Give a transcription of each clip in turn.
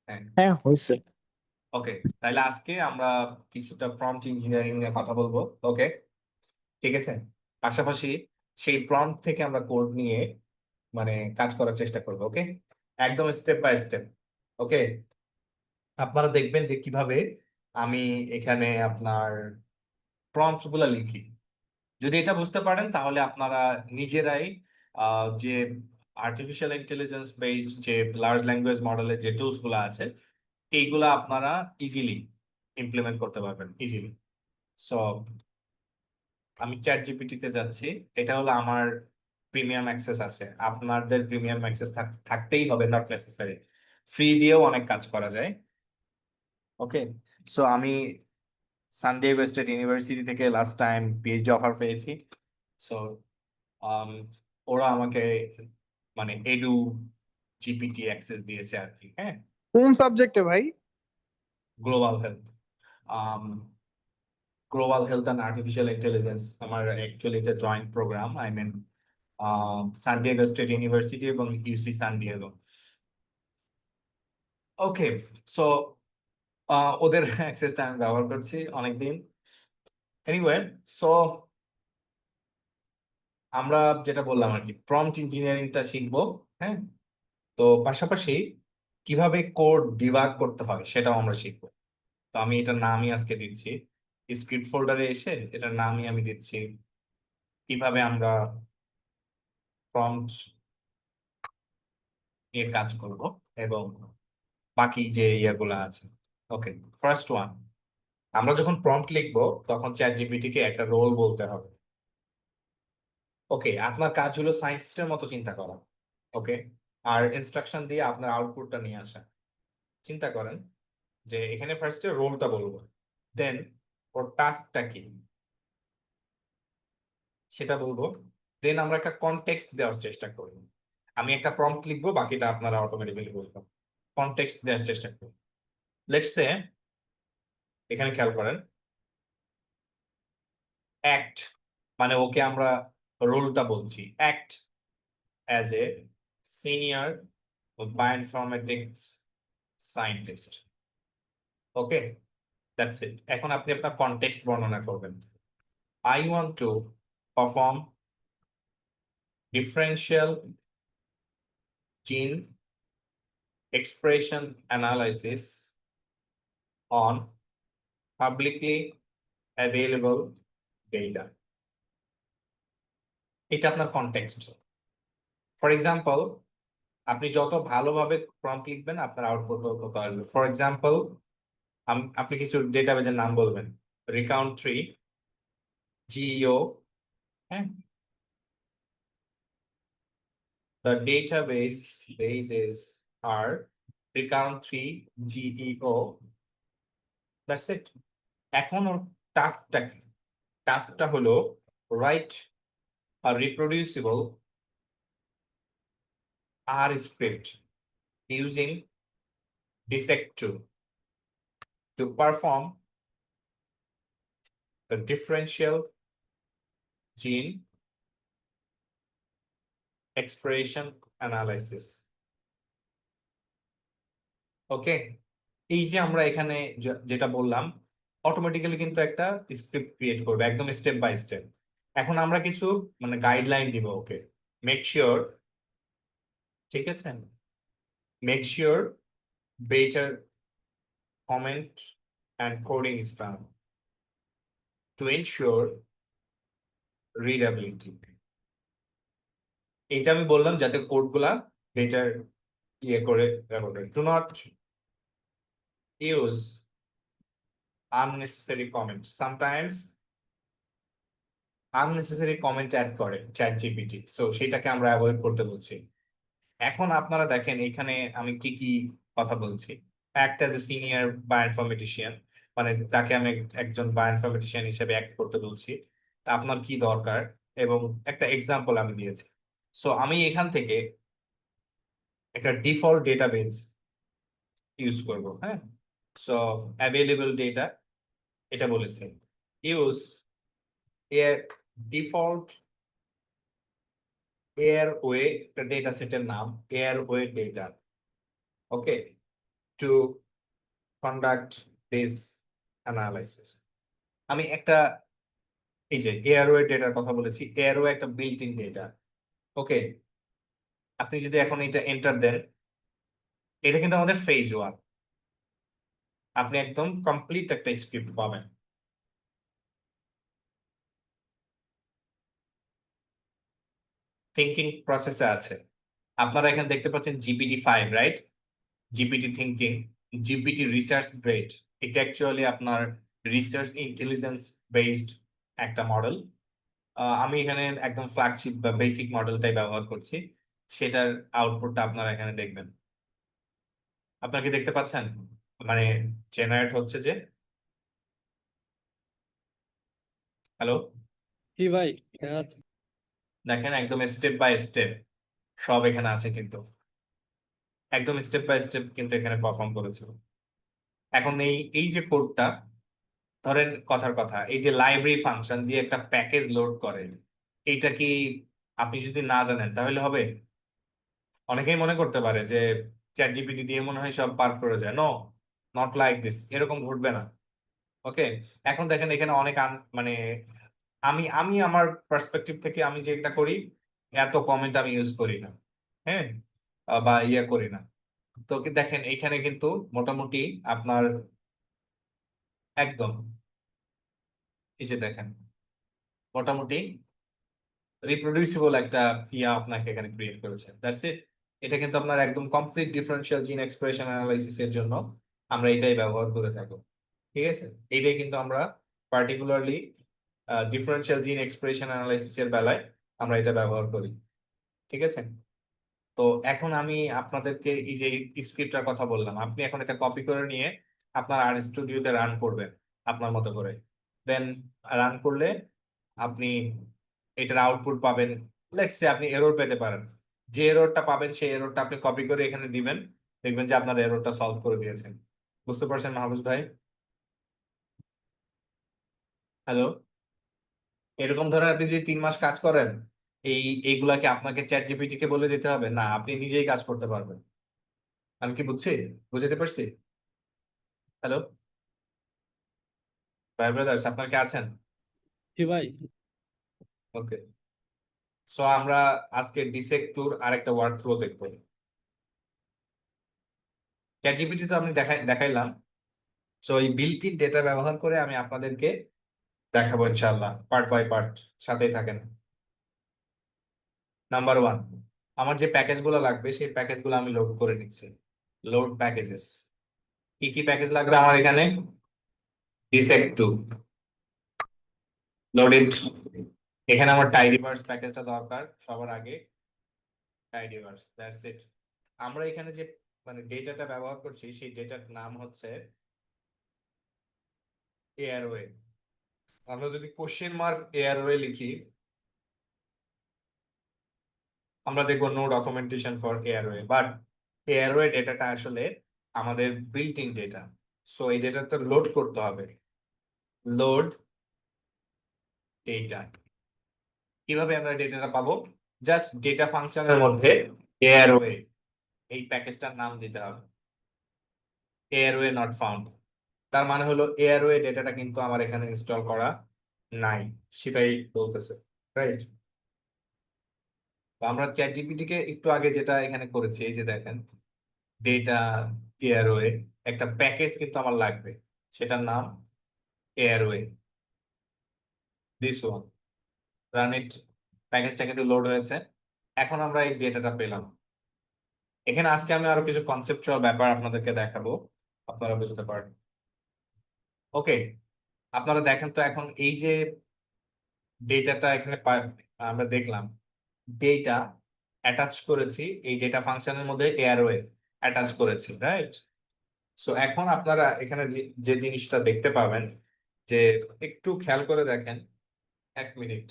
হ্যাঁ, হ্যাঁ হয়েছে। ওকে। তাহলে আজকে আমরা কিছুটা প্রম্পট ইঞ্জিনিয়ারিং নিয়ে কথা বলবো। ওকে, ঠিক আছে। পাশাপাশি সেই প্রম্পট থেকে আমরা কোড নিয়ে মানে কাজ করার চেষ্টা করবো। ওকে, একদম স্টেপ বাই স্টেপ। ওকে, আপনারা দেখবেন যে কিভাবে আমি এখানে আপনার প্রম্পট গুলা লিখি। যদি এটা বুঝতে পারেন তাহলে আপনারা নিজেরাই যে আর্টিফিশিয়াল ইন্টেলিজেন্স বেসড যে লার্জ ল্যাঙ্গুয়েজ মডেলের যে টুলস গুলো আছে এইগুলা আপনারা ইজিলি ইমপ্লিমেন্ট করতে পারবেন ইজিলি। সো আমি চ্যাট জিপিটিতে যাচ্ছি। এটা হলো আমার প্রিমিয়াম অ্যাক্সেস আছে, আপনাদের প্রিমিয়াম অ্যাক্সেস থাকতেই হবে, নট নেসেসারি। ফ্রি দিয়েও অনেক কাজ করা যায়। ওকে, সো আমি সান ডিয়েগো স্টেট ইউনিভার্সিটি থেকে লাস্ট টাইম পিএইচডি অফার পেয়েছি। সো ওরা আমাকে মানে এডু জিপিটি অ্যাক্সেস দিয়েছে আর কি। হ্যাঁ, কোন সাবজেক্টে ভাই? Global health. Global health and artificial intelligence আমার অ্যাকচুয়ালি এটা joint programme. I mean San Diego State University এবং ইউসি সান ডিয়েগো। ওকে, সো ওদের অ্যাক্সেসটা আমি ব্যবহার করছি অনেকদিন। এনিওয়ে, সো আমরা যেটা বললাম আর কি, প্রম্পট ইঞ্জিনিয়ারিংটা শিখবো। হ্যাঁ, তো পাশাপাশি কিভাবে কোড ডিবাগ করতে হয় সেটাও আমরা শিখবো। তো আমি এটার নামই আজকে দিচ্ছি, স্ক্রিপ্ট ফোল্ডারে এসে এটার নামই আমি দিচ্ছি কিভাবে আমরা প্রম্পট নিয়ে কাজ করব এবং বাকি যে ইয়েগুলো আছে। ওকে, ফার্স্ট ওয়ান, আমরা যখন প্রম্পট লিখবো তখন চ্যাট জিপিটি কে একটা রোল বলতে হবে। ওকে, আপনার কাজ হলো সায়েন্টিস্টের মতো চিন্তা করা। ওকে, আর ইনস্ট্রাকশন দিয়ে আপনার আউটপুটটা নিয়ে আসা। চিন্তা করেন যে এখানে ফার্স্টে রোলটা বলবো, দেন ওর টাস্কটা কি সেটা বলবো, দেন আমরা একটা কনটেক্সট দেওয়ার চেষ্টা করব। আমি একটা প্রম্পট লিখবো, বাকিটা আপনারা অটোমেটিক্যালি বুঝবেন। কনটেক্সট দেওয়ার চেষ্টা করব। লেটস সে, এখানে খেয়াল করেন, অ্যাক্ট মানে ওকে আমরা রোলটা বলছি, act as a senior bioinformatics scientist. Okay, that's it. এখন আপনি আপনার কনটেক্সট বর্ণনা করবেন। I want to perform differential gene expression analysis on publicly available data. এটা আপনার কনটেক্সট। ফর এক্সাম্পল, আপনি যত ভালোভাবে প্রম্পট লিখবেন আপনার আউটপুট তত আসবে। ফর এক্সাম্পল, আপনি কিছু ডেটাবেজের নাম বলবেন, রিকাউন্ট ট্রি, জিইও। হ্যাঁ, the databases are recount 3 GEO. That's it. এখন ওর টাস্কটা কি? টাস্কটা হলো right a reproducible R script using dissect2 to perform the differential gene expression analysis. ওকে, এই যে আমরা এখানে যেটা বললাম অটোমেটিক্যালি কিন্তু একটা স্ক্রিপ্ট ক্রিয়েট করবে একদম স্টেপ বাই স্টেপ। এখন আমরা কিছু মানে গাইডলাইন দিব ওকে। মেক শিওর, ঠিক আছে, make sure better comment and coding style to ensure readability. এটা আমি বললাম যাতে কোড গুলা বেটার ইয়ে করে। Do not use unnecessary comments. Sometimes unnecessary comment add করে চ্যাট জিপিটি, সো সেটাকে আমরা অ্যাভয়েড করতে বলছি। এখন আপনারা দেখেন এখানে আমি কি কি কথা বলছি। অ্যাক্ট অ্যাজ এ সিনিয়র বায়োইনফরমেটিশিয়ান, মানে তাকে আমি একজন বায়োইনফরমেটিশিয়ান হিসেবে অ্যাক্ট করতে বলছি। তা আপনার কি দরকার এবং একটা এক্সাম্পল আমি দিয়েছি। সো আমি এখান থেকে একটা ডিফল্ট ডেটাবেস ইউজ করব। হ্যাঁ, সো অ্যাভেলেবল ডেটা এটা বলেছে, ইউজ এ ডিফল্ট এয়ারওয়ে একটা ডেটা সেটের নাম, airway data. Okay, to conduct this analysis. আমি একটা, এই যে এয়ারওয়ে ডেটার কথা বলেছি, এয়ারওয়ে একটা বিল্ট ইন ডেটা। ওকে, আপনি যদি এখন এটা এন্টার দেন, এটা কিন্তু আমাদের ফেজ 1। আপনি একদম কমপ্লিট একটা স্ক্রিপ্ট পাবেন। থিঙ্কিং প্রসেসে আছে। আপনারা এখানে দেখতে পাচ্ছেন GPT-5, right? GPT thinking, GPT research grade. এটা অ্যাকচুয়ালি আপনার রিসার্চ ইন্টেলিজেন্স বেসড একটা মডেল। আমি এখানে একদম ফ্ল্যাগশিপ বা বেসিক মডেলটাই ব্যবহার করছি। সেটার আউটপুটটা আপনারা এখানে দেখবেন। আপনারা কি দেখতে পাচ্ছেন? মানে জেনারেট হচ্ছে যে, হ্যালো, জি ভাই, দেখা যাচ্ছে। দেখেন একদম স্টেপ বাই স্টেপ সব এখানে আছে, কিন্তু একদম স্টেপ বাই স্টেপ কিন্তু এখানে পারফর্ম করেছে। এখন এই এই যে কোডটা, ধরেন কথার কথা, এই যে লাইব্রেরি ফাংশন দিয়ে একটা প্যাকেজ লোড করে, এইটা কি আপনি যদি না জানেন তাহলে হবে? অনেকেই মনে করতে পারে যে চ্যাট জিপিটি দিয়ে মনে হয় সব পার করে যায়। নো, নট লাইক দিস, এরকম ঘটবে না। ওকে, এখন দেখেন এখানে অনেক মানে আমি আমি আমার পার্সপেক্টিভ থেকে আমি যেটা করি, এত কমেন্ট আমি ইউজ করি না। হ্যাঁ, বা ইয়ে করি না। তো দেখেন এখানে কিন্তু মোটামুটি আপনার একদম, এই যে দেখেন মোটামুটি রিপ্রোডিউসিবল একটা ইয়া আপনাকে এখানে ক্রিয়েট করেছে। That's it. এটা কিন্তু আপনার একদম complete differential gene expression analysis এর জন্য আমরা এটাই ব্যবহার করে থাকবো। ঠিক আছে, এইটাই কিন্তু আমরা particularly differential gene expression analysis এর বেলায় আমরা এটা ব্যবহার করি। ঠিক আছে, তো এখন আমি আপনাদেরকে এই যে স্ক্রিপ্টটার কথা বললাম, আপনি এখন এটা কপি করে নিয়ে আপনার আর স্টুডিওতে রান করবেন আপনার মতো করে। দেন রান করলে আপনি এটার আউটপুট পাবেন। লেটস সে আপনি এরর পেতে পারেন। যে এররটা পাবেন সেই এররটা আপনি কপি করে এখানে দিবেন, দেখবেন যে আপনার এররটা সলভ করে দিয়েছেন। বুঝতে পারছেন মাহবুব ভাই? হ্যালো, এরকম ধরেন আপনি যদি 3 মাস কাজ করেন, এইগুলাকে আপনাকে চ্যাট জিপিটি কে বলে দিতে হবে না, আপনি নিজেই কাজ করতে পারবেন। আমি কি বুঝছি, বুঝতে পারছি? হ্যালো ভাই ব্রাদার্স, আপনার কি আছেন? জি ভাই। ওকে, সো আমরা আজকে ডিসেক্ট টুর আরেকটা ওয়ার্ক ফ্লো দেখবো। চ্যাট জিপিটি তো আমি দেখাইলাম। সো এই বিল্ট ইন ডেটা ব্যবহার করে আমি আপনাদেরকে দেখাবো ইনশাআল্লাহ, পার্ট বাই পার্ট। সাথেই থাকেন। নাম্বার 1, আমার যে প্যাকেজগুলো লাগবে সেই প্যাকেজগুলো আমি লোড করে নিচ্ছি। লোড প্যাকেজেস, কি কি প্যাকেজ লাগবে আমার এখানে? ডিসেক্ট টু, লোড ইট। এখানে আমার টাইডিভার্স প্যাকেজটা দরকার সবার আগে। টাইডিভার্স, দ্যাটস ইট। আমরা এখানে যে মানে ডেটাটা ব্যবহার করছি সেই ডেটার নাম হচ্ছে এয়ারওয়ে। আমরা যদি কোশ্চেন মার্ক এয়ারওয়ে লিখি, আমরা দেখবো no documentation for airway, but airway ডেটাটা আসলে আমাদের বিল্ট ইন ডেটা। সো এই ডেটাটা লোড করতে হবে। লোড ডেটা, কিভাবে আমরা ডেটাটা পাবো? জাস্ট ডেটা ফাংশনের মধ্যে এয়ারওয়ে এই প্যাকেজটার নাম দিতে হবে। এয়ারওয়ে নট ফাউন্ড, তার মানে হলো এয়ারওয়ে ডেটাটা কিন্তু আমার এখানে ইনস্টল করা নাই, সেটাই বলতেছে, রাইট? তো আমরা চ্যাট জিপিটি কে একটু আগে যেটা এখানে করেছি, এই যে দেখেন ডেটা এয়ারওয়ে, একটা প্যাকেজ কিন্তু আমার লাগবে, সেটার নাম এয়ারওয়ে, দিস ওয়ান। রান ইট। প্যাকেজটা কিন্তু লোড হয়েছে। এখন আমরা এই ডেটাটা পেলাম। এখানে আজকে আমি আরো কিছু কনসেপচুয়াল ব্যাপার আপনাদেরকে দেখাবো, আপনারা বুঝতে পারবেন। ওকে, আপনারা দেখেন তো এখন এই যে ডেটাটা এখানে আমরা দেখলাম ডেটা অ্যাটাচ করেছি, এই ডেটা ফাংশনের মধ্যে এয়ারওয়ে অ্যাটাচ করেছি, রাইট? সো এখন আপনারা এখানে যে যে জিনিসটা দেখতে পাবেন, যে একটু খেয়াল করে দেখেন, 1 মিনিট,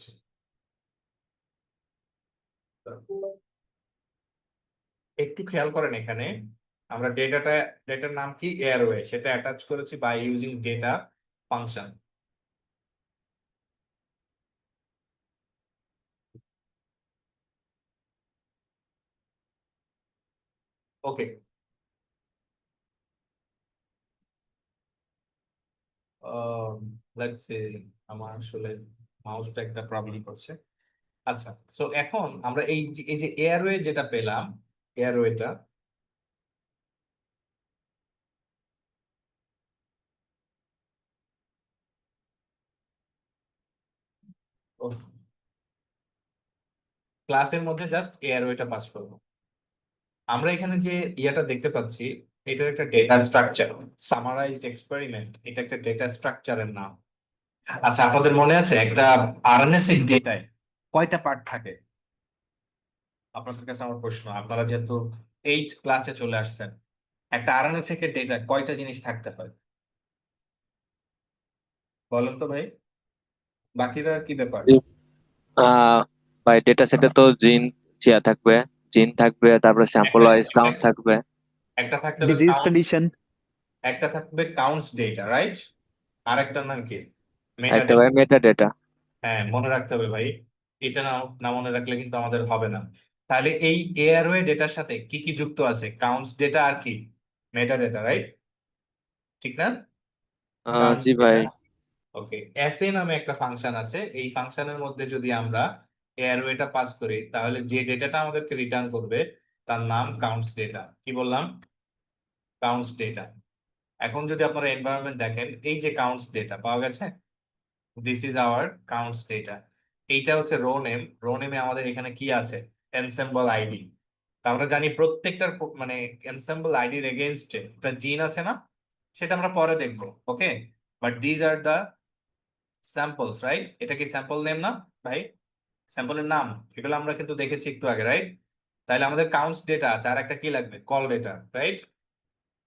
একটু খেয়াল করেন এখানে আমরা ডেটার নাম কি, এয়ারওয়ে, সেটা অ্যাটাচ করেছি by using data function. Okay, let's say আমার আসলে মাউসটা একটা প্রবলেম করছে। আচ্ছা, সো এখন আমরা এই যে এয়ারওয়ে যেটা পেলাম, এয়ারওয়েটা ক্লাসের মধ্যে জাস্ট এয়ারওয়েটা পাস করবো। আমরা এখানে যে ইয়াটা দেখতে পাচ্ছি, এটার একটা ডেটা স্ট্রাকচার, সামারাইজড এক্সপেরিমেন্ট, এটা একটা ডেটা স্ট্রাকচারের নাম। আচ্ছা, আপনাদের মনে আছে একটা আরএনএস এর ডেটায় কয়টা পার্ট থাকে? আপনাদের কাছে আমার প্রশ্ন, আপনারা যেহেতু 8 ক্লাসে চলে আসছেন, একটা আরএনএস এর ডেটা কয়টা জিনিস থাকতে হয় বলেন তো ভাই? বাকিরা কি ব্যাপার? আহ ভাই ডেটা সেটে তো জিন থাকবে, জিন থাকবে, তারপরে স্যাম্পল একটা ওয়াইজ কাউন্ট থাকবে। একটা থাকতে হবে disease কাউন্ট, condition. একটা থাকবে কাউন্টস ডেটা, রাইট? আর একটার নাম কি? মেটা একটা ডেটা। ভাই মেটা ডেটা। হ্যাঁ, মনে রাখতে হবে ভাই, এটা না না মনে রাখলে কিন্তু আমাদের হবে না। তাহলে এই এয়ারওয়ে ডেটার সাথে কি কি যুক্ত আছে? কাউন্টস ডেটা আর কি? Meta data, right? ঠিক না? Counts G data. ভাই। ওকে, এসএ নামে একটা ফাংশন আছে, এই ফাংশনের মধ্যে যদি আমরা এয়ারওয়েটা পাস করি, তাহলে যে ডেটাটা আমাদেরকে রিটার্ন করবে তার নাম কাউন্টস ডেটা। কি বললাম? Counts data. এখন যদি আপনারা এনভায়রনমেন্ট দেখেন, এই যে কাউন্টস ডেটা পাওয়া গেছে, this is our counts data. এইটা হচ্ছে রো নেম। রো নেমে আমাদের এখানে কি আছে? Ensemble ID. আমরা জানি প্রত্যেকটার মানে এনসেম্বল আইডির এগেইনস্টে একটা জিন আছে না? সেটা আমরা পরে দেখবো, okay? But these are the samples, right? এটা কি স্যাম্পল নেম না ভাই? স্যাম্পলের নাম, এগুলো আমরা কিন্তু দেখেছি একটু আগে, রাইট? তাহলে আমাদের কাউন্টস ডেটা আছে, আর একটা কি লাগবে? Call data, right?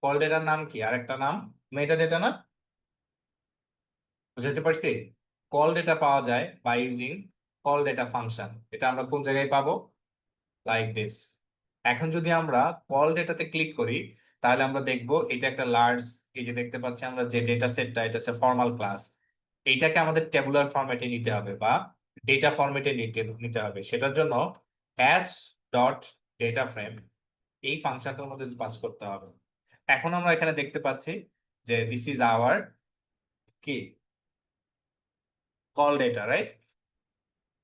কল ডেটার নাম কি? আর একটা নাম মেটা ডেটা না? বুঝতে পারছি? কল ডেটা পাওয়া যায় by using col data function. এটা আমরা কোন জায়গায় পাবো? Like this. এখন যদি আমরা কল ডেটাতে ক্লিক করি, তাহলে আমরা দেখবো এটা একটা লার্জ, এই যে দেখতে পাচ্ছি আমরা যে ডেটা সেটটা, এটা হচ্ছে ফর্মাল ক্লাস। এইটাকে আমাদের টেবুলার ফরম্যাটে নিতে হবে বা ডেটা ফরম্যাটে নিতে হবে। সেটার জন্য অ্যাস ডট ডেটা ফ্রেম, এই ফাংশনটার মধ্যে পাস করতে হবে। এখন আমরা এখানে দেখতে পাচ্ছি যে দিস ইজ আওয়ার কি কল ডেটা, রাইট?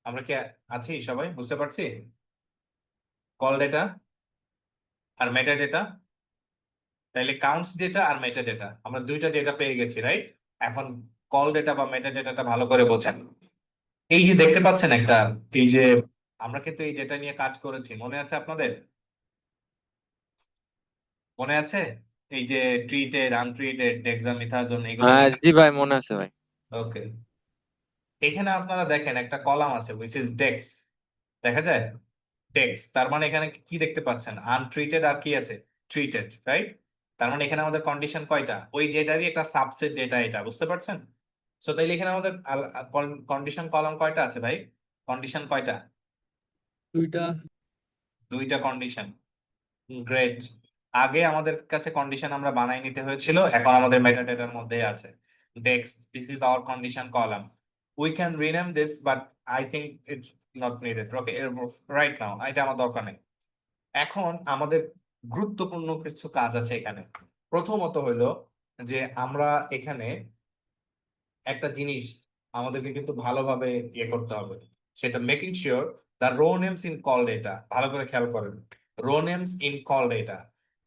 আমরা কি আছি সবাই? বুঝতে পারছি? কল ডেটা আর মেটা ডেটা। তাহলে কাউন্টস ডেটা আর মেটা ডেটা, আমরা দুইটা ডেটা পেয়ে গেছি, রাইট? এখন কল ডেটা বা মেটা ডেটাটা ভালো করে বোঝেন। এই যে দেখতে পাচ্ছেন একটা, এই যে আমরা কিন্তু এই ডেটা নিয়ে কাজ করেছি, মনে আছে আপনাদের? মনে আছে? এই যে ট্রিটেড, আনট্রিটেড, ডেক্সামিথাজোন, এগুলো নিয়ে। জি ভাই, মনে আছে ভাই। ওকে, এখানে আপনারা দেখেন একটা কলাম আছে উইচ ইজ ডেক্স, দেখা যায় ডেক্স। তার মানে এখানে কি দেখতে পাচ্ছেন? আনট্রিটেড আর কি আছে? Treated, right? তার মানে এখানে আমাদের কন্ডিশন কয়টা? ওই ডেটারই একটা সাবসেট ডেটা, এটা বুঝতে পারছেন? সো তাইলে এখানে আমাদের কন্ডিশন কলাম কয়টা আছে ভাই? কন্ডিশন কয়টা? দুইটা। দুইটা কন্ডিশন। গ্রেট। আগে আমাদের কাছে কন্ডিশন আমরা বানাই নিতে হয়েছিল, এখন আমাদের মেটা ডেটার মধ্যেই আছে। Decks, this is our condition column. We can rename this, but I think it's not needed, okay, right now এটা আমার দরকার নেই। এখন আমাদের গুরুত্বপূর্ণ কিছু কাজ আছে এখানে। প্রথমত হইলো যে আমরা এখানে একটা জিনিস আমাদেরকে কিন্তু ভালোভাবে ইয়ে করতে হবে, সেটা making sure the row names in col data. ভালো করে খেয়াল করেন, row names in col data.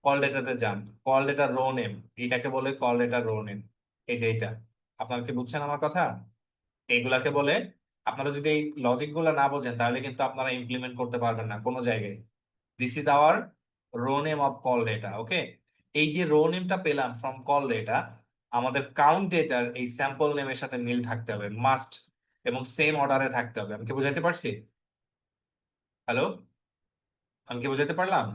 Col ডেটাতে যান, কল ডেটা রো নেম, এটাকে বলে কল ডেটা রো নেম। এই যে এইটা, আপনারা কি বুঝছেন আমার কথা? এইগুলাকে বলে, আপনারা যদি এই লজিক গুলা না বোঝেন তাহলে কিন্তু আপনারা ইমপ্লিমেন্ট করতে পারবেন না কোনো জায়গায়। This is our row name of col data, okay? এই যে রো নেমটা পেলাম ফ্রম কল ডেটা, আমাদের কাউন্ট ডেটার এই স্যাম্পল নেমের সাথে মিল থাকতে হবে, মাস্ট, এবং সেম অর্ডারে থাকতে হবে। আমি কি বুঝাইতে পারছি? হ্যালো, আমি কি বুঝাইতে পারলাম?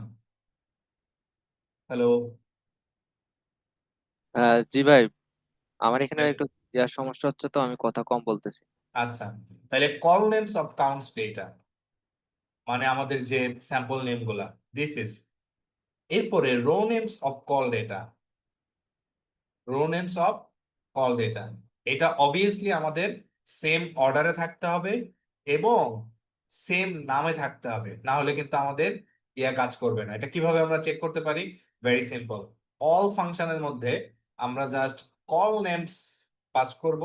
হ্যালো? জি ভাই, আমার এখানে একটু ইয়ার সমস্যা হচ্ছে, তো আমি কথা কম বলতেছি। আচ্ছা, তাহলে col names of counts data মানে আমাদের যে স্যাম্পল নেম গুলা, দিস ইজ। এরপরে row names of col data, row names of col data, এটা অবভিয়াসলি আমাদের সেম অর্ডারে থাকতে হবে এবং সেম নামে থাকতে হবে, না হলে কিন্তু আমাদের ইয়া কাজ করবে না। এটা কিভাবে আমরা চেক করতে পারি? Very simple. অল ফাংশনের মধ্যে আমরা জাস্ট কল নেমস পাস করব,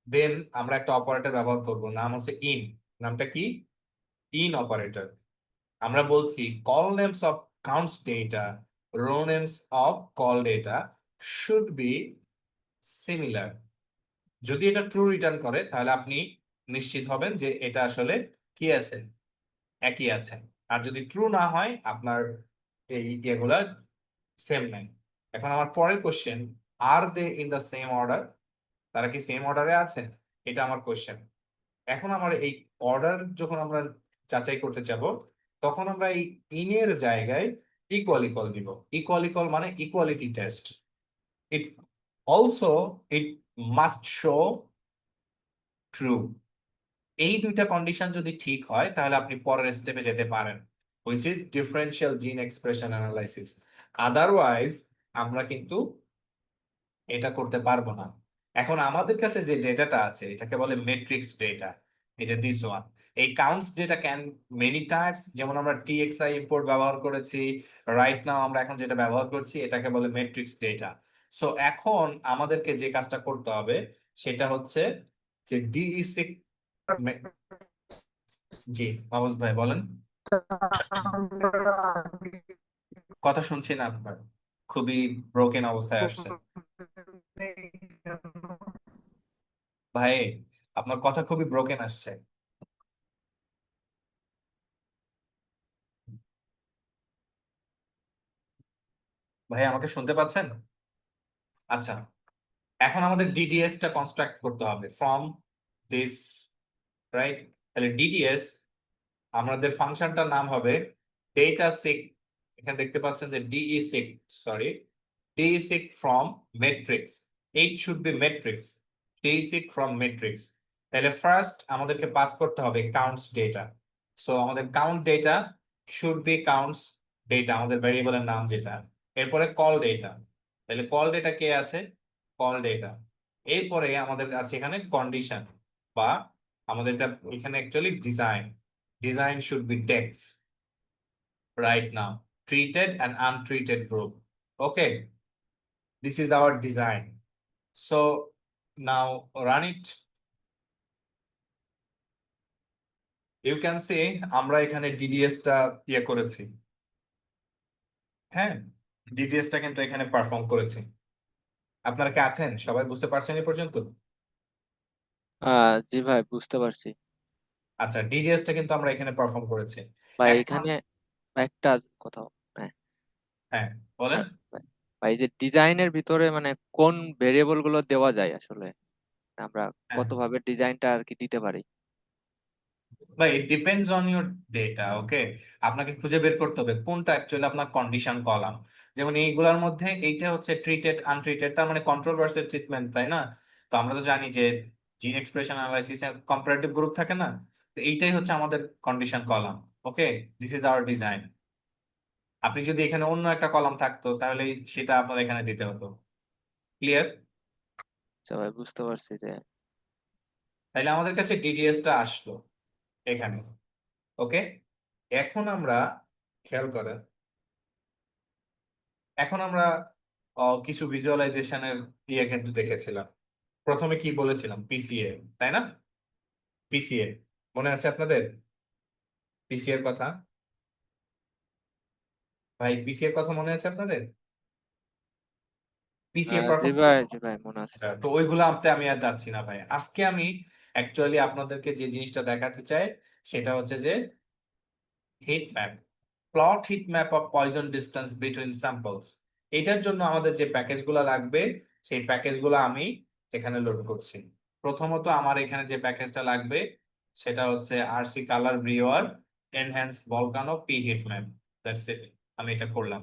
দেন আমরা একটা অপারেটর ব্যবহার করব, নাম হচ্ছে ইন। নামটা কি? In operator. আমরা বলছি col names of counts data, row names of col data should be similar. যদি এটা ট্রু রিটার্ন করে তাহলে আপনি নিশ্চিত হবেন যে এটা আসলে কি আছে, একই আছে। আর যদি ট্রু না হয় আপনার এই এগুলা সেম নাই। এখন আমার পরের question, are they in the same order? তারা কি সেম অর্ডারে আছে? এটা আমার কোশ্চেন। এখন আমার এই অর্ডার যখন আমরা যাচাই করতে যাব, তখন আমরা এই ইনের জায়গায় ইকুয়াল দিব। ইকুয়াল মানে equality test. It also it must show true. এই দুইটা কন্ডিশন যদি ঠিক হয় তাহলে আপনি পরের স্টেপে যেতে পারেন, which is differential gene expression analysis. Otherwise আমরা কিন্তু এটা করতে পারবো না। এখন আমাদের কাছে যে ডেটাটা আছে এটাকে বলে মেট্রিক্স ডেটা। এই যে দিস ওয়ান, এই counts data can many types. যেমন আমরা টিএক্সআই ইম্পোর্ট ব্যবহার করেছি, রাইট নাও আমরা এখন যেটা ব্যবহার করছি এটাকে বলে মেট্রিক্স ডেটা। সো এখন আমাদেরকে যে কাজটা করতে হবে সেটা হচ্ছে যে ডিইসি। জি মাহফুজ ভাই বলেন। কথা শুনছি না আপনার, খুবই ব্রোকেন অবস্থায় আসছে ভাই, আপনার কথা খুবই ব্রোকেন আসছে। ভাই আমাকে শুনতে পাচ্ছেন? আচ্ছা, এখন আমাদের ডিডিএস টা কনস্ট্রাক্ট করতে হবে ফ্রম দিস, রাইট? তাহলে ডিডিএস, আমাদের ফাংশনটার নাম হবে ডেটা সিক। এখানে দেখতে পাচ্ছেন যে DE seq, sorry, DE seq from matrix. It should be matrix, DE seq from matrix. তাহলে ফার্স্ট আমাদেরকে পাস করতে হবে কাউন্টস ডেটা। সো আমাদের count data should be counts data, আমাদের ভ্যারিয়েবলের নাম যেটা। এরপরে কল ডেটা, তাহলে কল ডেটা কে আছে? Col data. এরপরে আমাদের আছে এখানে কন্ডিশন, বা আমাদের এটা এখানে actually design. Design should be text right now. Treated and untreated group. Okay, this is our design. So now run it. You can see আমরা এখানে ডিডিএস টা ইয়ে করেছি। হ্যাঁ, ডিডিএস টা কিন্তু এখানে পারফর্ম করেছি। আপনারা কি আছেন? সবাই বুঝতে পারছেন এই পর্যন্ত? জি ভাই, বুঝতে পারছি। আচ্ছা, ডিডিএস টা কিন্তু আমরা এখানে পারফর্ম করেছি। ভাই এখন এখানে একটা কথা, হ্যাঁ, হ্যাঁ বলেন। হ্যাঁ, ভাই ভাই, যে ডিজাইনের ভিতরে মানে কোন ভেরিয়েবল গুলো দেওয়া যায় আসলে, আমরা হ্যাঁ কত ভাবে ডিজাইনটা আর কি দিতে পারি? ভাই, it depends on your data. Okay, আপনাকে খুঁজে বের করতে হবে কোনটা অ্যাকচুয়ালি আপনার কন্ডিশন কলাম। যেমন এইগুলোর মধ্যে এইটা হচ্ছে ট্রিটেড আনট্রিটেড, তার মানে কন্ট্রোল ভার্সেস ট্রিটমেন্ট, তাই না? তো আমরা তো জানি যে জিন এক্সপ্রেশন অ্যানালাইসিস এর কম্পারেটিভ গ্রুপ থাকে না, তো এইটাই হচ্ছে আমাদের condition column. Okay, this is hour design. আপনি যদি এখানে অন্য একটা কলাম থাকতো তাহলে সেটা আপনার এখানে দিতে হতো। ক্লিয়ার? আচ্ছা ভাই, বুঝতে পারছি যে তাইলে আমাদের কাছে ডিডিএস টা আসলো এখানে। ওকে, এখন আমরা খেয়াল করেন, এখন আমরা কিছু ভিজুয়ালাইজেশনের ইয়ে কিন্তু দেখেছিলাম। প্রথমে কি বলেছিলাম? পিসিএ, তাই না? পিসিএ মনে আছে আপনাদের? পিসিএ এর কথা, ভাই পিসিএ এর কথা মনে আছে আপনাদের? পিসিএ জি পারফর্ম ভাই, করেছে। জি ভাই, মনে আছে। আচ্ছা, তো ওইগুলো আপনি আমি আর যাচ্ছি না ভাই। আজকে আমি অ্যাকচুয়ালি আপনাদেরকে যে জিনিসটা দেখাতে চাই সেটা হচ্ছে যে hit map, plot hit map of poison distance between samples. এটার জন্য আমাদের যে প্যাকেজগুলো লাগবে সেই প্যাকেজগুলো আমি এখানে লোড করছি। প্রথমত আমার এখানে যে প্যাকেজটা লাগবে সেটা হচ্ছে RC colour viewer enhanced volcano P hit map. That's it, আমি এটা করলাম।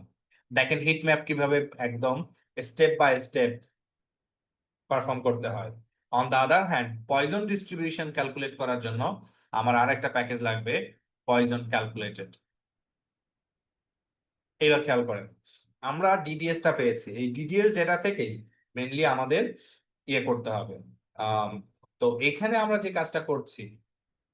দেখেন হিট ম্যাপ কিভাবে একদম স্টেপ বাই স্টেপ পারফর্ম করতে হয়। On the other hand Poisson distribution calculate করার জন্য আমার আরেকটা প্যাকেজ লাগবে, পয়জন ক্যালকুলেটেড। এবার খেয়াল করেন, আমরা ডিডিএস টা পেয়েছি, এই ডিডিএস ডেটা থেকেই মেইনলি আমাদের ইয়ে করতে হবে। তো এখানে আমরা যে কাজটা করছি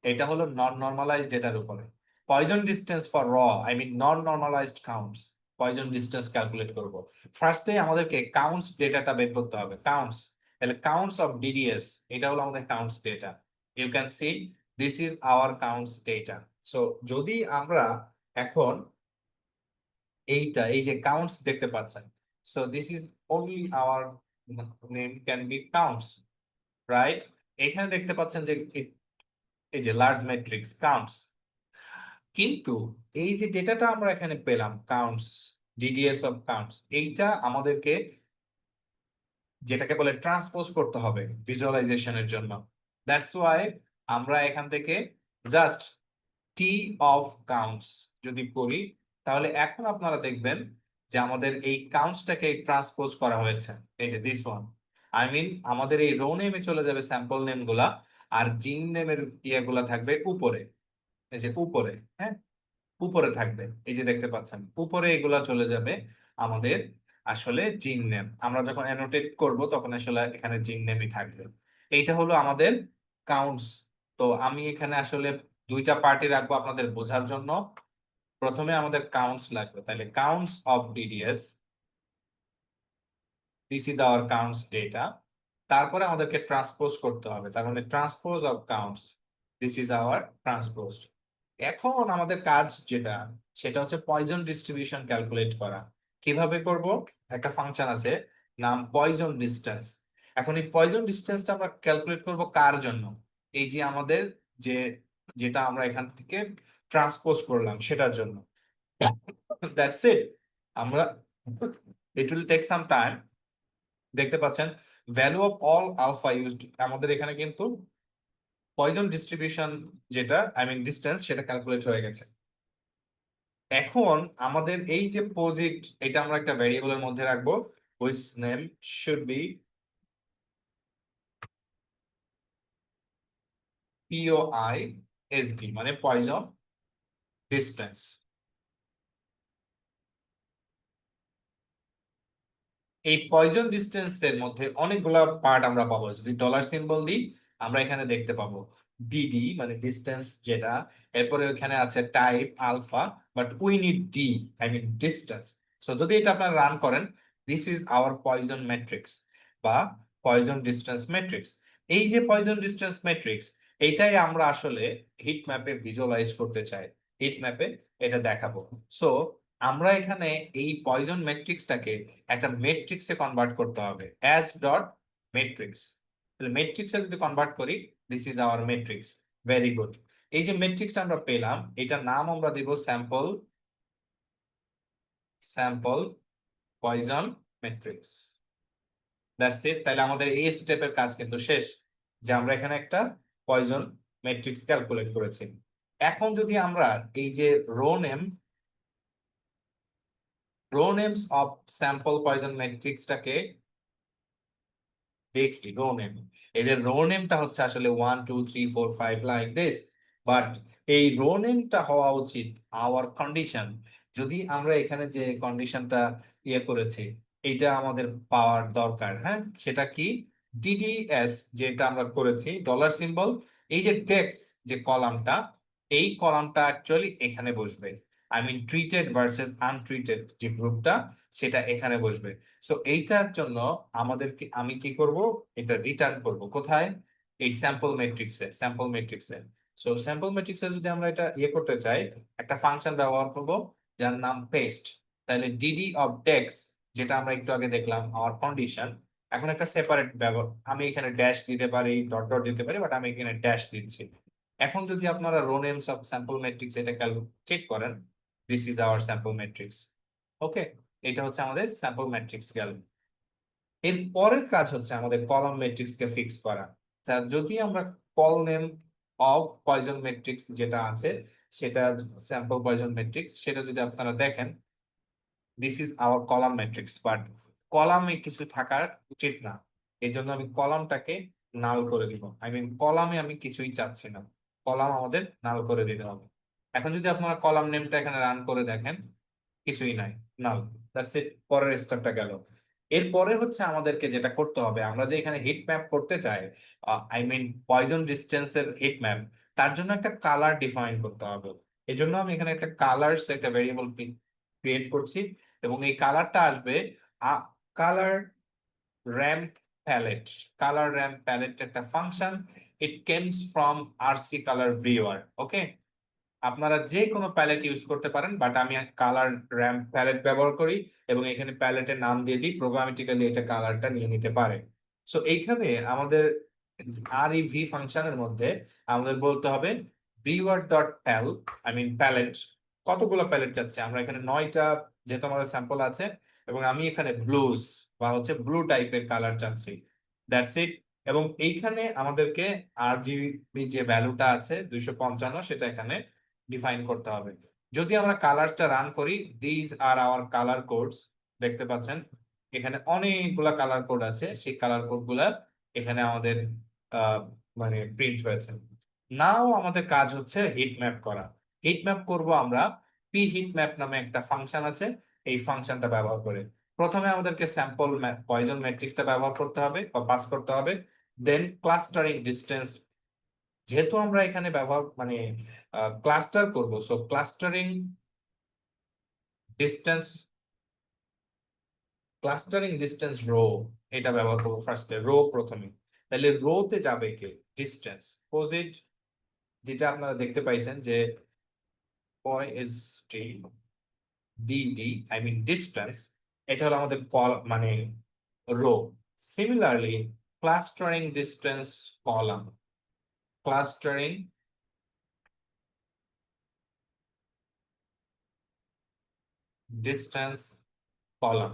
এটা হলো নন নর্মালাইজ ডেটার উপরে। Poisson distance for R I mean non normalized counts Poisson distance calculate করব। ফার্স্টে আমাদেরকে কাউন্টস ডেটাটা বের করতে হবে। কাউন্টস, তাহলে কাউন্টস অফ ডিডিএস, এটা হলো আমাদের counts data. You can see this is our counts data. So যদি আমরা এখন এই যে কাউন্টস দেখতে পাচ্ছেন, so this is only our name can be counts, right? এখানে দেখতে পাচ্ছেন যে এই যে লার্জ ম্যাট্রিক্স কাউন্টস, কিন্তু এই যে ডেটাটা আমরা এখানে পেলাম কাউন্টস ডিডিএস অফ কাউন্টস, এইটা আমাদেরকে যেটাকে বলে ট্রান্সপোজ করতে হবে ভিজুয়ালাইজেশনের জন্য। দ্যাটস ওয়াই আমরা এখান থেকে জাস্ট টি অফ কাউন্টস যদি করি, তাহলে এখন আপনারা দেখবেন যে আমাদের এই কাউন্টসটাকে ট্রান্সপোজ করা হয়েছে। এই যে দিস ওয়ান, আই মিন আমাদের এই রো নেমে চলে যাবে স্যাম্পল নেম গুলা, আর জিন নেমের ইয়েগুলা থাকবে উপরে। এই যে উপরে, হ্যাঁ, উপরে থাকবে, এই যে দেখতে পাচ্ছেন উপরে এগুলা চলে যাবে আমাদের আসলে জিন নেম। আমরা যখন অ্যানোটেট করব তখন আসলে এখানে জিন নেমই থাকবে। এইটা হলো আমাদের কাউন্টস। তো আমি এখানে আসলে দুইটা পার্টি রাখবো আপনাদের বোঝার জন্য। প্রথমে আমাদের কাউন্টস লাগবে, তাহলে counts of DDS, this is our counts data. তারপরে আমাদেরকে ট্রান্সপোজ করতে হবে, তার মানে transpose of counts, this is hour transpose. এখন আমাদের কাজ যেটা, সেটা হচ্ছে পয়জন ডিস্ট্রিবিউশন ক্যালকুলেট করা। কিভাবে করব? একটা ফাংশন আছে নাম পয়জন ডিস্টেন্স। এখন এই পয়জন ডিস্টেন্সটা আমরা ক্যালকুলেট করব কার জন্য? এই যে আমাদের যে যেটা আমরা এখান থেকে ট্রান্সপোজ করলাম সেটার জন্য। That's it. আমরা it will take some time. দেখতে পাচ্ছেন value of all alpha used, আমাদের এখানে কিন্তু পয়জন ডিস্ট্রিবিউশন যেটা আই মিন ডিস্টেন্স সেটা ক্যালকুলেট হয়ে গেছে। এখন আমাদের এই যে পজিট, এটা আমরা একটা ভ্যারিয়েবলের মধ্যে রাখবো, which name should be POISD, মানে পয়জন ডিস্টেন্স। এই পয়জন ডিস্টেন্সের মধ্যে অনেকগুলা পার্ট আমরা পাবো। যদি ডলার সিম্বল দিই আমরা এখানে দেখতে পাবো ডিডি মানে ডিস্টেন্স যেটা, এরপরে ওখানে আছে type alpha, but we need D I mean distance. So যদি এটা আপনারা রান করেন, this is our Poisson matrix বা পয়জন ডিস্টেন্স ম্যাট্রিক্স। এই যে পয়জন ডিস্টেন্স ম্যাট্রিক্স, এইটাই আমরা আসলে হিট ম্যাপে ভিজুয়ালাইজ করতে চাই। হিট ম্যাপে এটা দেখাবো। সো আমরা এখানে এই পয়জন ম্যাট্রিক্সটাকে একটা ম্যাট্রিক্সে কনভার্ট করতে হবে, অ্যাজ ডট ম্যাট্রিক্স। তাহলে ম্যাট্রিক্সে যদি কনভার্ট করি, this is hour matrix. Very good. এই যে ম্যাট্রিক্সটা আমরা পেলাম, এটার নাম আমরা দিব sample sample poison matrix. That's it. তাহলে আমাদের এই স্টেপের কাজ কিন্তু শেষ, যে আমরা এখানে একটা পয়জন ম্যাট্রিক্স ক্যালকুলেট করেছি। এখন যদি আমরা এই যে row names of sample Poisson ম্যাট্রিক্সটাকে দেখি, রো নেম, এদের রো নেমটা হচ্ছে আসলে 1 2 3 4 5 লাইক দিস, বাট এই রো নেমটা হওয়া উচিত আওয়ার কন্ডিশন। যদি আমরা এখানে যে কন্ডিশনটা ইয়ে করেছি, এইটা আমাদের পাওয়ার দরকার। হ্যাঁ, সেটা কি? ডিডিএস যেটা আমরা করেছি ডলার সিম্বল, এই যে টেক্সট যে কলামটা, এই কলামটা অ্যাকচুয়ালি এখানে বসবে। I mean treated versus untreated যে গ্রুপটা, সেটা এখানে বসবে। সো এইটার জন্য আমাদেরকে আমি কি করব, এটা রিটার্ন করব কোথায়? এই স্যাম্পল ম্যাট্রিক্সে। সো স্যাম্পল ম্যাট্রিক্সে যদি আমরা এটা ইয়ে করতে চাই, একটা ফাংশন ব্যবহার করব যার নাম পেস্ট। তাহলে ডিডি অফ টেক্সট, যেটা আমরা একটু আগে দেখলাম আওয়ার কন্ডিশন, এখন একটা সেপারেট ব্যবহার, আমি এখানে ড্যাশ দিতে পারি, ডট ডট দিতে পারি, বাট আমি এখানে ড্যাশ দিচ্ছি। এখন যদি আপনারা row names of sample matrix এটা চেক করেন, this is our sample matrix. Okay, এটা হচ্ছে আমাদের স্যাম্পল ম্যাট্রিক্স গেল। এর পরের কাজ হচ্ছে আমাদের কলাম ম্যাট্রিক্স কে ফিক্স করা। তা যদি আমরা call name of poison matrix যেটা আছে, সেটা স্যাম্পল পয়জন ম্যাট্রিক্স, সেটা যদি আপনারা দেখেন, this is hour column matrix, but কলামে কিছু থাকার উচিত না। এই জন্য আমি কলামটাকে নাল করে দিব। আই মিন কলামে আমি কিছুই চাচ্ছি না, কলাম আমাদের নাল করে দিতে হবে। এখন যদি আপনারা কলাম নেমটা এখানে রান করে দেখেন, কিছুই নাই, নাল। That's it. পরের স্টেপটা গেল। এরপরে হচ্ছে আমাদেরকে যেটা করতে হবে, আমরা যে এখানে হিট ম্যাপ করতে চাই, আই মিন পয়জন ডিস্টেন্সের হিট ম্যাপ, তার জন্য একটা কালার ডিফাইন করতে হবে। এই জন্য আমি এখানে একটা কালারস একটা ভেরিয়েবল ক্রিয়েট করছি, এবং এই কালারটা আসবে colour ramp palette. Colour ramp palette একটা function, it comes from RC colour viewer. Okay, আপনারা যে কোনো প্যালেট ইউজ করতে পারেন, বাট আমি কালার র্যাম্প প্যালেট ব্যবহার করি এবং এখানে প্যালেটের নাম দিয়ে দিই, প্রোগ্রামেটিক্যালি এটা কালারটা নিয়ে নিতে পারে। সো এইখানে আমাদের REV ফাংশনের মধ্যে আমাদের বলতে হবে viewer dot pal, I mean palette, কতগুলো প্যালেট যাচ্ছে। আমরা এখানে 9টা যেহেতু আমাদের স্যাম্পল আছে, এবং আমি এখানে ব্লুজ বা হচ্ছে ব্লু টাইপের কালার চাচ্ছি, দ্যাটস ইট। এবং এইখানে আমাদেরকে RGB যে ভ্যালুটা আছে 255, সেটা এখানে ডিফাইন করতে হবে। যদি আমরা কালারসটা রান করি, this are our colour codes, দেখতে পাচ্ছেন এখানে অনেকগুলা কালার কোড আছে, সেই কালার কোড গুলা এখানে আমাদের আহ, মানে প্রিন্ট হয়েছে। নাও আমাদের কাজ হচ্ছে হিট ম্যাপ করা। হিট ম্যাপ করব আমরা পি হিট ম্যাপ নামে একটা ফাংশন আছে, এই ফাংশনটা ব্যবহার করে। প্রথমে আমাদেরকে স্যাম্পল পয়জন ম্যাট্রিক্সটা ব্যবহার করতে হবে বা পাস করতে হবে, দেন ক্লাস্টারিং ডিস্টেন্স, যেহেতু আমরা এখানে ব্যবহার মানে ক্লাস্টার করব, সো ক্লাস্টারিং ডিস্টেন্স রো, এটা ব্যবহার করবো ফার্স্টে, রো প্রথমে। তাহলে রোতে যাবে কে? ডিস্টেন্স পজিট, যেটা আপনারা দেখতে পাইছেন যে OST DD, I mean distance, এটা হলো আমাদের মানে row. Similarly clustering distance column, clustering distance column,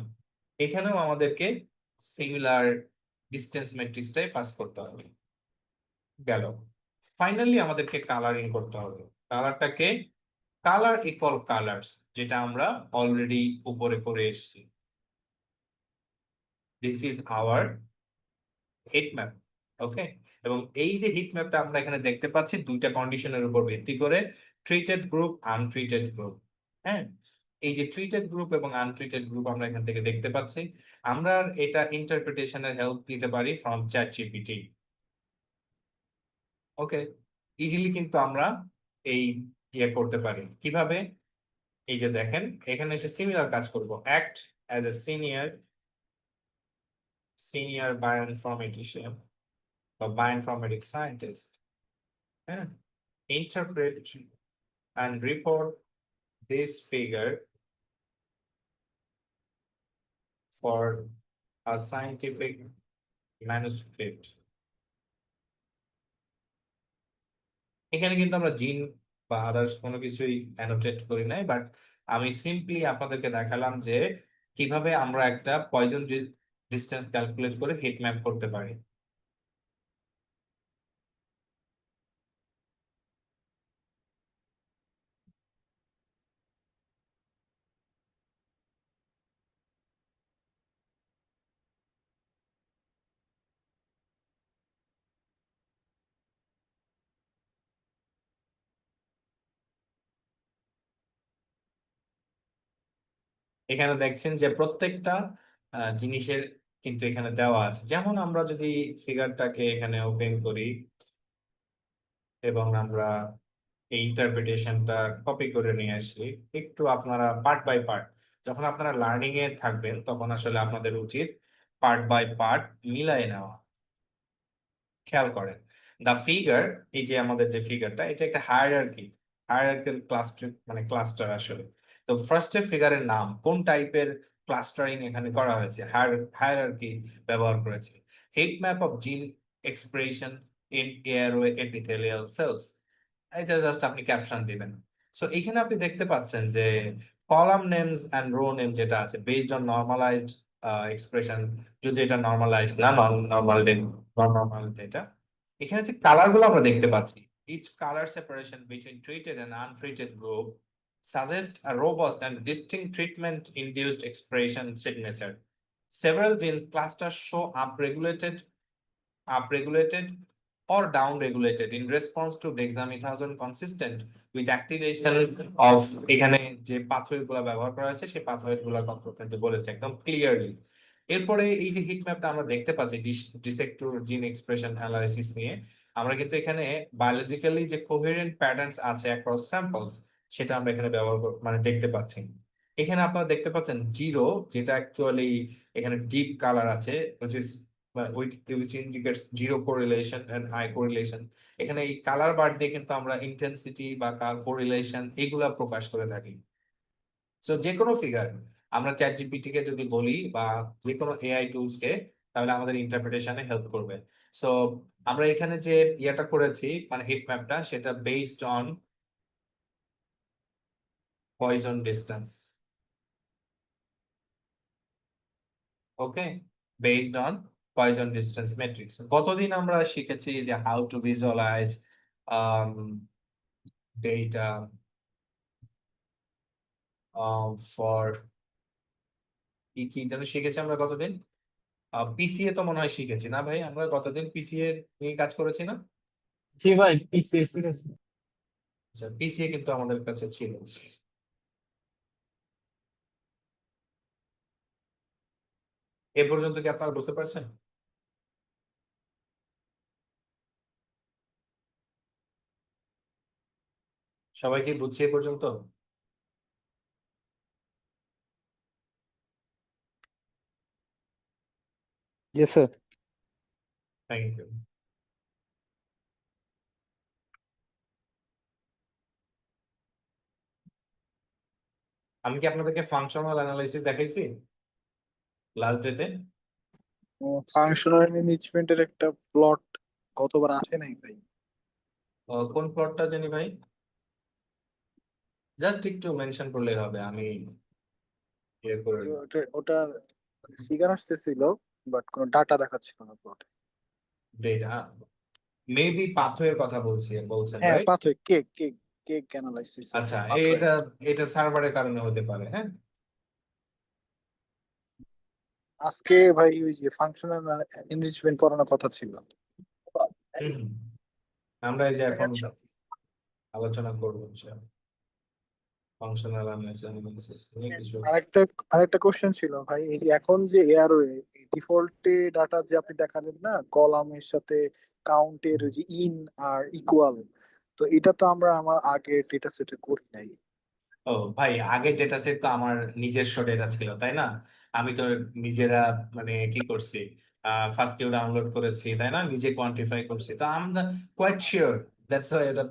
এখানেও আমাদেরকে সিমিলার ডিস্টেন্স ম্যাট্রিক্সটাই পাস করতে হবে। গেল। ফাইনালি আমাদেরকে কালারিং করতে হবে। কালারটাকে কালার ইকুয়াল কালার্স, যেটা আমরা অলরেডি উপরে করে এসেছি। This is our heat map. Okay, এবং এই যে হিট ম্যাপটা আমরা এখানে দেখতে পাচ্ছি দুইটা কন্ডিশনের উপর ভিত্তি করে, ট্রিটেড গ্রুপ, আনট্রিটেড গ্রুপ। হ্যাঁ, এই যে ট্রিটেড গ্রুপ এবং আনট্রিটেড গ্রুপ আমরা এখান থেকে দেখতে পাচ্ছি। আমরা এটা ইন্টারপ্রিটেশনের হেল্প নিতে পারি from chat GPT. Okay, easily কিন্তু আমরা এই ইয়ে করতে পারি। কিভাবে? এই যে দেখেন, এখানে এসে সিমিলার কাজ করব, অ্যাক্ট অ্যাজ এ সিনিয়র বায়োইনফরমেটিশিয়ান বা বায়োইনফরমেটিক সায়েন্টিস্ট। হ্যাঁ, interpret and report this figure for a scientific manuscript. এখানে কিন্তু আমরা জিন বা আদার্স কোনো কিছুই অ্যানোটেট করি নাই, বাট আমি সিম্পলি আপনাদেরকে দেখালাম যে কিভাবে আমরা একটা পয়জন ডিস্টেন্স ক্যালকুলেট করে হিট ম্যাপ করতে পারি। এখানে দেখছেন যে প্রত্যেকটা জিনিসের কিন্তু এখানে দেওয়া আছে। যেমন আমরা যদি ফিগারটাকে এখানে ওপেন করি এবং আমরা এই ইন্টারপ্রিটেশনটা কপি করে নিয়ে আসি, একটু আপনারা পার্ট বাই পার্ট, যখন আপনারা লার্নিং এ থাকবেন তখন আসলে আপনাদের উচিত পার্ট বাই পার্ট মিলাই নেওয়া। খেয়াল করেন, দা ফিগার, এই যে আমাদের যে ফিগারটা, এটা একটা হায়ারার্কিক্যাল ক্লাস্টার, মানে ক্লাস্টার আসলে। তো ফার্স্টে ফিগারের নাম, কোন টাইপের ক্লাস্টারিং এখানে করা হয়েছে, হায়ারার্কি ব্যবহার করেছে। Heat map of gene expression in airway epithelial cells, এটা জাস্ট আপনি ক্যাপশন দিবেন। সো এখানে আপনি দেখতে পাচ্ছেন যে column names and row name যেটা আছে বেসড অন নর্মালাইজড এক্সপ্রেশন, যদি এটা নর্মালাইজড না, নর্মাল ডেটা, এখানে যে কালার গুলো আমরা দেখতে পাচ্ছি, each colour separation between treated and untreated group suggest a robust and distinct treatment-induced expression signature. Several gene clusters show upregulated or downregulated in response to dexamethasone consistent with activation of এখানে যে pathway গুলো ব্যবহার করা হয়েছে সেই pathway গুলোর কথা কিন্তু বলেছে একদম ক্লিয়ারলি। এরপরে এই যে হিট ম্যাপটা আমরা দেখতে পাচ্ছি ডিসেক্টর জিন এক্সপ্রেশন অ্যানালাইসিস নিয়ে, আমরা কিন্তু এখানে বায়োলজিক্যালি যে কোহেরেন্ট প্যাটার্নস আছে অ্যাক্রস স্যাম্পলস, সেটা আমরা এখানে ব্যবহার মানে দেখতে পাচ্ছি। এখানে আপনারা দেখতে পাচ্ছেন জিরো, যেটা অ্যাকচুয়ালি এখানে ডিপ কালার আছে, which indicates zero correlation and high correlation। এখানে এই কালার বার দিয়ে কিন্তু আমরা ইন্টেন্সিটি বা কোরিলেশন এগুলা প্রকাশ করে থাকি। তো যে কোনো ফিগার আমরা চ্যাট জিপিটি কে যদি বলি বা যে কোনো এআই টুলস কে, তাহলে আমাদের ইন্টারপ্রিটেশনে হেল্প করবে। সো আমরা এখানে যে ইয়েটা করেছি মানে হিট ম্যাপটা, সেটা based on Poisson distance. Okay, based on Poisson distance matrix. গতদিন আমরা শিখেছি যে how to visualise data for কি কি যেন শিখেছি আমরা গতদিন। পিসিএ তো মনে হয় শিখেছি না ভাই, আমরা গতদিন পিসিএ নিয়ে কাজ করেছি না? জি ভাই, পিসিএস আছে। আচ্ছা, পিসিএ কিন্তু আমাদের কাছে ছিল। এ পর্যন্ত কি আপনারা বুঝতে পারছেন? সবাই কি বুঝছে এ পর্যন্ত? Yes, sir. Thank you. আমি কি আপনাদেরকে ফাংশনাল অ্যানালাইসিস দেখাইছি লাস্ট ডেতে? ফাংশনাল ম্যানেজমেন্টের একটা প্লট কতবার আসে নাই ভাই? কোন প্লটটা জানি ভাই? জাস্ট একটু মেনশন করলেই হবে, আমি ইয়ে করে তো ওটা ফিগার আসতেছিল, বাট কোনো ডাটা দেখাচ্ছিল না প্লটে। ডেটা মেবি পাথওয়ের কথা বলছেন হ্যাঁ, right? Pathway cake cake cake analysis আচ্ছা, পাথওয়ে। এটা এটা সার্ভারের কারণে হতে পারে, হ্যাঁ। আজকে ভাই ওই যে ফাংশনাল এনরিচমেন্ট করানোর কথা ছিল। হুম, আমরা এই যে এখন আলোচনা করবো ফাংশনাল অ্যানালাইসিস নিয়ে কিছু। আরেকটা আরেকটা কোশ্চেন ছিল ভাই, এই যে এখন যে এআরওয়ে ডিফল্টে ডাটা যে আপনি দেখালেন না কলামের সাথে কাউন্টের ওই যে ইন আর ইকুয়াল, তো এটা তো আমরা আমার আগে ডেটা সেটে করি নাই। ও ভাই, আগের ডেটা সেট তো আমার নিজস্ব ডেটা ছিল, তাই না? আমি তো নিজেরা মানে কি করছি, ফার্স্ট কেউ ডাউনলোড করেছি, তাই না, নিজে কোয়ান্টিফাই করছি, তো আমরা কোয়াইট শিওর দ্যাটস ওয়াই এটা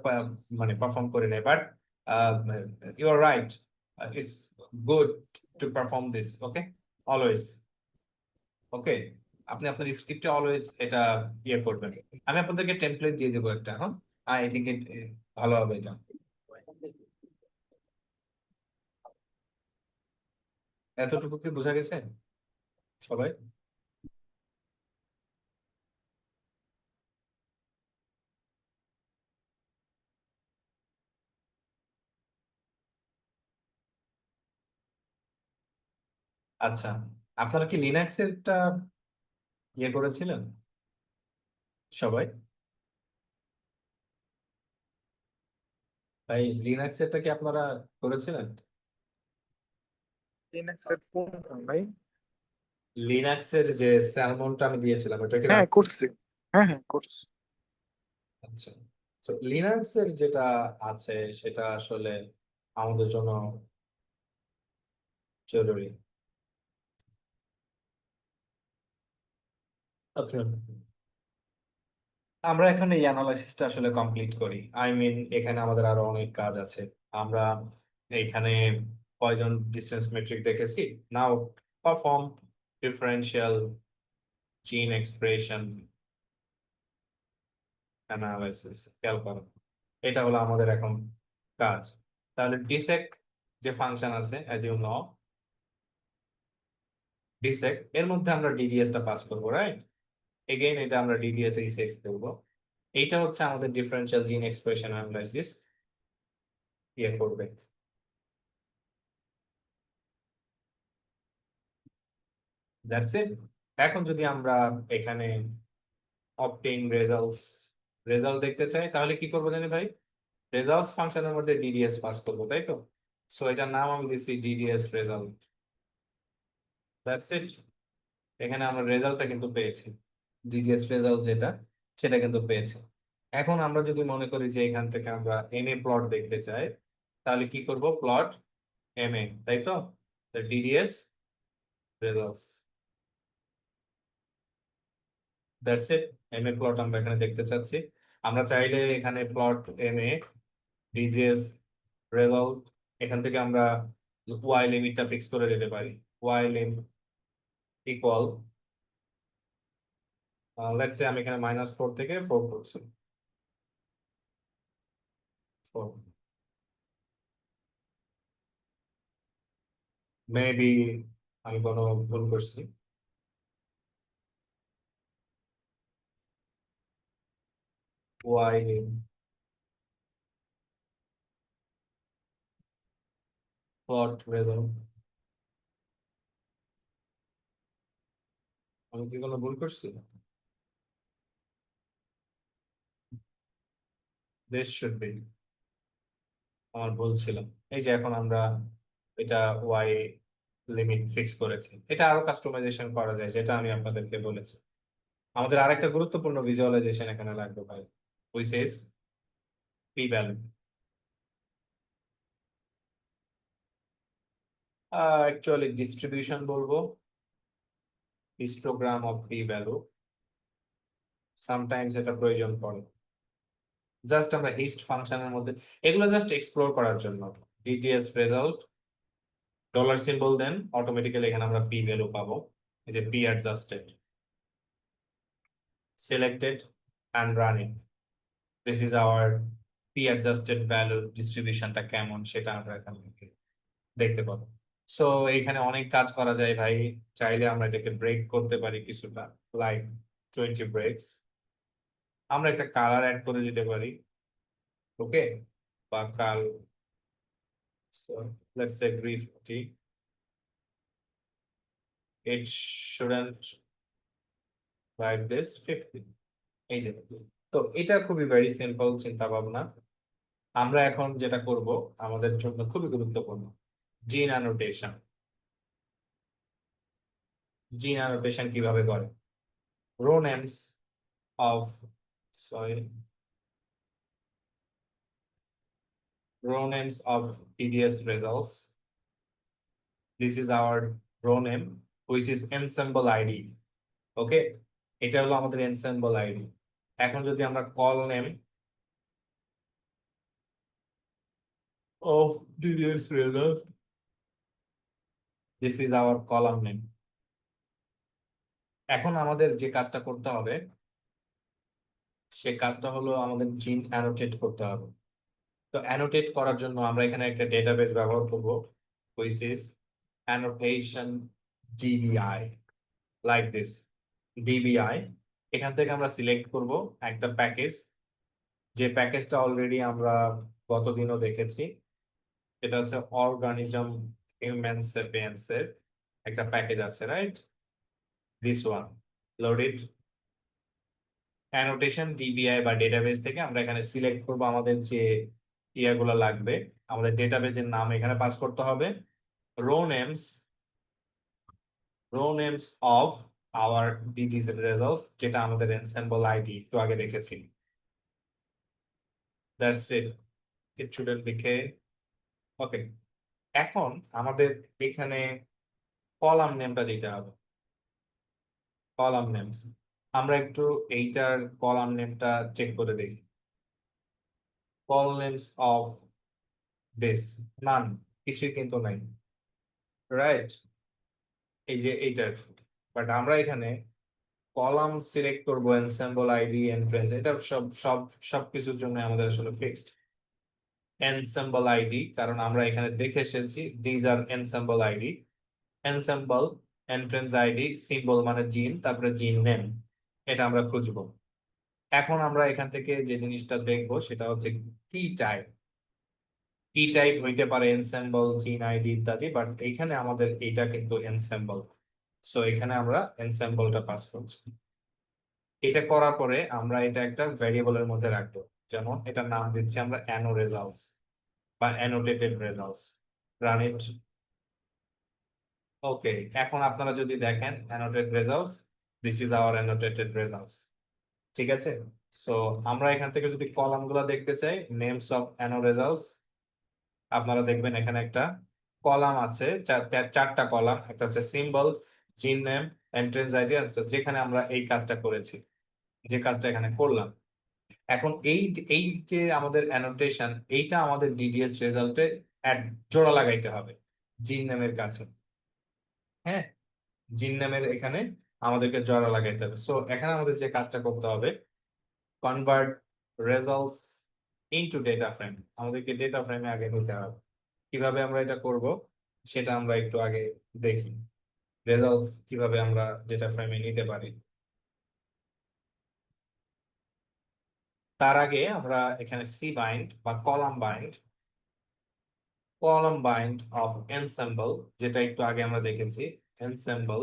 মানে পারফর্ম করি নাই। But you are right, it's good to perform this, okay, always. Okay, আপনি আপনার স্ক্রিপ্টে অলওয়েজ এটা ইয়ে করবেন। আমি আপনাদেরকে টেমপ্লেট দিয়ে দেবো একটা, হ্যাঁ, আই থিঙ্ক ইট ভালো হবে এটা। এতটুকু কি বোঝা গেছে সবাই? আচ্ছা, আপনারা কি লিনাক্সের একটা ইয়ে করেছিলেন সবাই? ভাই, লিনাক্সেরটা কি আপনারা করেছিলেন? লিনাক্সের কোন ভাই? লিনাক্সের যে স্যালমনটা আমি দিয়েছিলাম ওটা কি হ্যাঁ করছি, হ্যাঁ হ্যাঁ করছি। আচ্ছা, তো লিনাক্সের যেটা আছে সেটা আসলে আমাদের জন্য জরুরি। আচ্ছা, আমরা এখানে এই অ্যানালাইসিসটা আসলে কমপ্লিট করি। আই মিন এখানে আমাদের আরো অনেক কাজ আছে। আমরা এখানে কয়জন ডিস্টেন্স মেট্রিক দেখেছি। Now perform differential gene expression analysis, খেয়াল করো, এটা হলো আমাদের এখন কাজ। তাহলে ডিসেক যে ফাংশন আছে, অ্যাজ ইউ নো, ডিসেক এর মধ্যে আমরা ডিডিএস টা পাস করবো, রাইট? এগেইন এটা আমরা ডিডিএস এই সেভ করবো। এইটা হচ্ছে আমাদের ডিফারেন্সিয়াল জিন এক্সপ্রেশন অ্যানালাইসিস ইয়ে করবে। That's it. এখন যদি আমরা এখানে অবটেইন রেজাল্ট দেখতে চাই, তাহলে কি করবো জানি ভাই? রেজাল্টস ফাংশনের মধ্যে ডিডিএস পাস করবো, তাই তো? সো এটার নাম আমি দিচ্ছি ডিডিএস রেজাল্ট। That's it. এখানে আমরা রেজাল্টটা কিন্তু পেয়েছি, ডিডিএস রেজাল্ট যেটা, সেটা কিন্তু পেয়েছি। এখন আমরা যদি মনে করি যে এখান থেকে আমরা এনএ প্লট দেখতে চাই, তাহলে কি করব, প্লট এম এ, তাই তো? DDS results, that's it. M A plot আমরা এখানে দেখতে চাচ্ছি। আমরা চাইলে এখানে plot M A DDS result, এখান থেকে আমরা ওয়াই লিমিটটা ফিক্স করে দিতে পারি। Y lim equal, let's say আমি এখানে -4 থেকে 4 করছি, 4 মেবি আমি কোনো ভুল করছি। ওয়াই লিম প্লট রেজাল্ট, আমি কি কোনো ভুল করছি? দিস শুড বি, আমার ভুল ছিল। এই যে এখন আমরা এটা ওয়াই লিমিট ফিক্স করেছি। এটা আরো কাস্টমাইজেশন করা যায়, যেটা আমি আপনাদেরকে বলেছি। আমাদের আরেকটা গুরুত্বপূর্ণ ভিজুয়ালাইজেশন এখানে লাগবে ভাই, which is p value. Actually distribution বলবো, histogram of p value, sometimes এটা প্রয়োজন পড়ে। জাস্ট আমরা হিস্ট ফাংশনের মধ্যে এগুলো জাস্ট এক্সপ্লোর করার জন্য। DTS result dollar symbol then, automatically এখানে আমরা পি ভ্যালু পাবো। এই যে p adjusted, selected and running, this is our p adjusted value ডিস্ট্রিবিউশনটা কেমন সেটা আমরা এখান থেকে দেখতে পাবো। সো এখানে অনেক কাজ করা যায় ভাই, চাইলে আমরা এটাকে ব্রেক করতে পারি কিছুটা, লাইক 20 ব্রেকস। আমরা একটা কালার অ্যাড করে দিতে পারি, ওকে, বা কাল, let's say briefly it shouldn't like this 50, এই যে। তো এটা খুবই ভেরি সিম্পল চিন্তা ভাবনা। আমরা এখন যেটা করব আমাদের জন্য খুবই গুরুত্বপূর্ণ, জিন অ্যানোটেশন। জিন অ্যানোটেশন কিভাবে করে, row names of, sorry, row names of TDS results. This is our row name, which is ensemble ID. Okay, এটা হলো আমাদের ensemble ID। এখন যদি আমরা call name of TDS result, this is our column name। এখন আমাদের যে কাজটা করতে হবে, সে কাজটা হলো আমাদের জিন অ্যানোটেট করতে হবে। তো অ্যানোটেট করার জন্য আমরা এখানে একটা ডেটাবেস ব্যবহার করব, which is annotation dbi, like this dbi। এখান থেকে আমরা সিলেক্ট করব একটা প্যাকেজ, যে প্যাকেজটা অলরেডি আমরা গতদিনও দেখেছি। এটা হচ্ছে অর্গানিজম হিউম্যান সেপিয়েন্স এর একটা প্যাকেজ আছে, right? This one, load it. Annotation DBI বা ডেটাবেস থেকে আমরা এখানে সিলেক্ট করব আমাদের যে ইয়াগুলো লাগবে। আমাদের ডেটাবেসের নাম এখানে পাস করতে হবে, row names, row names of our DTS results, যেটা আমাদের এনসেম্বল আইডি একটু আগে দেখেছি। That's it, it shouldn't be K. Okay, এখন আমাদের এখানে কলাম নেমটা দিতে হবে, কলাম নেমস। আমরা একটু এইটার কলাম নেমটা চেক করে দেখি। কল নেমস অফ দিস, নান, কিছুই কিন্তু নাই, রাইট? এই যে এইটার, বাট আমরা এখানে কলাম সিলেক্ট করবো এনসেম্বল আইডি এন্ট্রেন্স, এটা সবকিছুর জন্য আমাদের আসলে ফিক্সড এনসেম্বল আইডি, কারণ আমরা এখানে দেখে এসেছি these are ensemble ID. Ensemble entrance ID, symbol মানে জিন, তারপরে জিন নেম, এটা আমরা খুঁজবো। এখন আমরা এখান থেকে যে জিনিসটা দেখবো সেটা হচ্ছে কি টাইপ। কি টাইপ হইতে পারে এনসেম্বল, জিন আইডি ইত্যাদি, বাট এইখানে আমাদের এইটা কিন্তু এনসেম্বল। সো এখানে আমরা এনসেম্বলটা পাস করছি। এটা করার পরে আমরা এটা একটা ভ্যারিয়েবলের মধ্যে রাখবো, যেমন এটার নাম দিচ্ছি আমরা অ্যানো রেজাল্টস বা annotated results. Run it. Okay, এখন আপনারা যদি দেখেন annotated results, this is our annotated results, ঠিক আছে? সো আমরা এখান থেকে যদি কলামগুলো দেখতে চাই, নেমস অফ অ্যানো রেজাল্টস, আপনারা দেখবেন এখানে একটা কলাম আছে, চারটা কলাম, একটা হচ্ছে সিম্বল, জিন নেম, এন্ট্রেন্স আইডি, যেখানে আমরা এই কাজটা করেছি, যে কাজটা এখানে করলাম। এখন এই এই যে আমাদের অ্যানোটেশন, এইটা আমাদের ডিডিএস রেজাল্টে জোড়া লাগাইতে হবে জিন নেমের কাছে। হ্যাঁ, জিন নেমের এখানে আমাদেরকে জোড়া লাগাইতে হবে। সো এখানে আমাদের যে কাজটা করতে হবে, convert results into data frame, আমাদেরকে ডেটা ফ্রেমে আগে নিতে হবে। কিভাবে আমরা এটা করব সেটা আমরা একটু আগে দেখি, রেজাল্টস কিভাবে আমরা ডেটা ফ্রেমে নিতে পারি। তার আগে আমরা এখানে সি বাইন্ড বা কলাম বাইন্ড অফ এনসেম্বল, যেটা একটু আগে আমরা দেখেছি, এনসেম্বল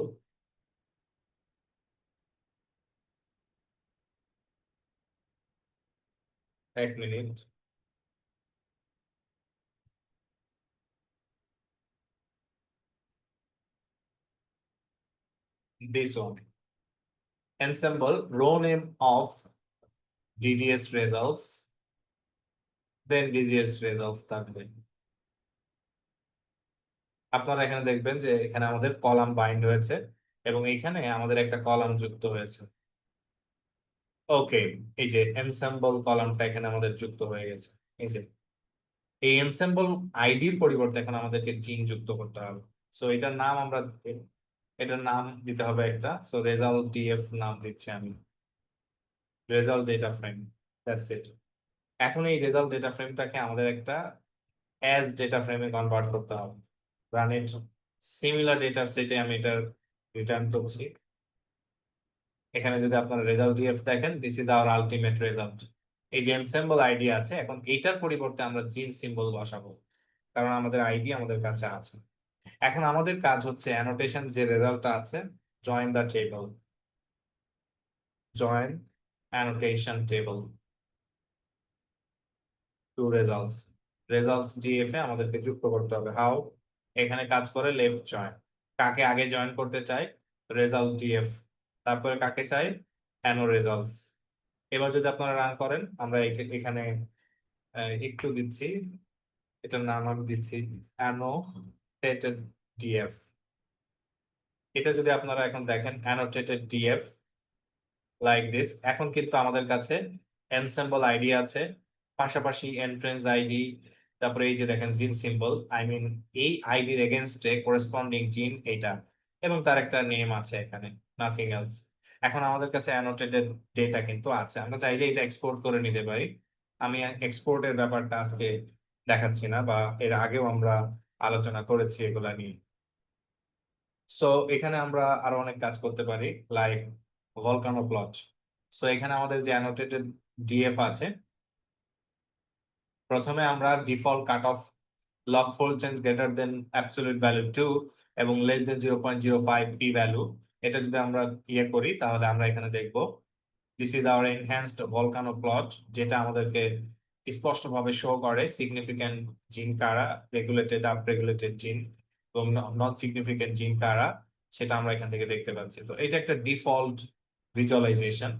এক minute, this one, ensemble row name of DDS results, then DDS results থাকবে। আপনারা এখানে দেখবেন যে এখানে আমাদের কলাম বাইন্ড হয়েছে এবং এখানে আমাদের একটা কলাম যুক্ত হয়েছে। ওকে, এই যে এনসেম্বল কলামটা এখানে আমাদের যুক্ত হয়ে গেছে। এই যে এই এনসেম্বল আইডির পরিবর্তে এখন আমাদেরকে জিন যুক্ত করতে হবে। সো এটার নাম আমরা, এটার নাম দিতে হবে একটা, সো রেজাল্ট ডিএফ নাম দিচ্ছি আমি, result data frame, that's it. এখন এই রেজাল্ট ডেটা ফ্রেমটাকে আমাদের একটা অ্যাজ ডেটা ফ্রেমে কনভার্ট করতে হবে। রান ইট সিমিলার ডেটা সেটে আমি এটা রিটার্ন করছি। এখানে যদি আপনারা রেজাল্ট ডিএফ দেখেন, this is hour ultimate result. এই যে এনসেম্বল আইডি আছে, এখন এইটার পরিবর্তে আমরা জিন সিম্বল বসাবো, কারণ আমাদের আইডি আমাদের কাছে আছে। এখন আমাদের কাজ হচ্ছে অ্যানোটেশন যে রেজাল্টটা আছে, join the table, join annotation table to results, results DF এ আমাদেরকে যুক্ত করতে হবে। হাউ? এখানে কাজ করে লেফট জয়েন, কাকে আগে জয়েন করতে চাই, রেজাল্ট ডিএফ, তারপরে কাকে চাই, অ্যানো রেজাল্টস। এবার যদি আপনারা রান করেন, আমরা এখানে একটু দিচ্ছি, এটার নাম আমি দিচ্ছি অ্যানোটেটেড ডিএফ। এটা যদি আপনারা এখন দেখেন অ্যানোটেটেড ডিএফ লাইক দিস, এখন কিন্তু আমাদের কাছে এনসেম্বল আইডি আছে, পাশাপাশি এন্ট্রেন্স আইডি, তারপরে এই যে দেখেন জিন সিম্বল, আই মিন এই আইডির এগেনস্টে করেসপন্ডিং জিন এটা, এবং তার একটা নেম আছে এখানে, নাথিং এলস। এখন আমাদের কাছে অ্যানোটেটেড ডেটা কিন্তু আছে, আমরা চাইলে এটা এক্সপোর্ট করে নিতে পারি। আমি এক্সপোর্টের ব্যাপারটা আজকে দেখাচ্ছি না, বা এর আগেও আমরা আলোচনা করেছি এগুলা নিয়ে। সো এখানে আমরা আরো অনেক কাজ করতে পারি, লাইক ভলকানো প্লট। সো এখানে আমাদের যে অ্যানোটেটেড ডিএফ আছে, প্রথমে আমরা default cut off log fold change greater than absolute value 2 এবং লেস দেন 0.05 পি ভ্যালু, এটা যদি আমরা ইয়ে করি, তাহলে আমরা এখানে দেখব this is hour enhanced volcano plot, যেটা আমাদেরকে স্পষ্টভাবে শো করে সিগনিফিক্যান্ট জিন কারা, রেগুলেটেড আপ রেগুলেটেড জিন, এবং নন সিগনিফিক্যান্ট জিন কারা, সেটা আমরা এখান থেকে দেখতে পাচ্ছি। তো এটা একটা ডিফল্ট ভিজুয়ালাইজেশন।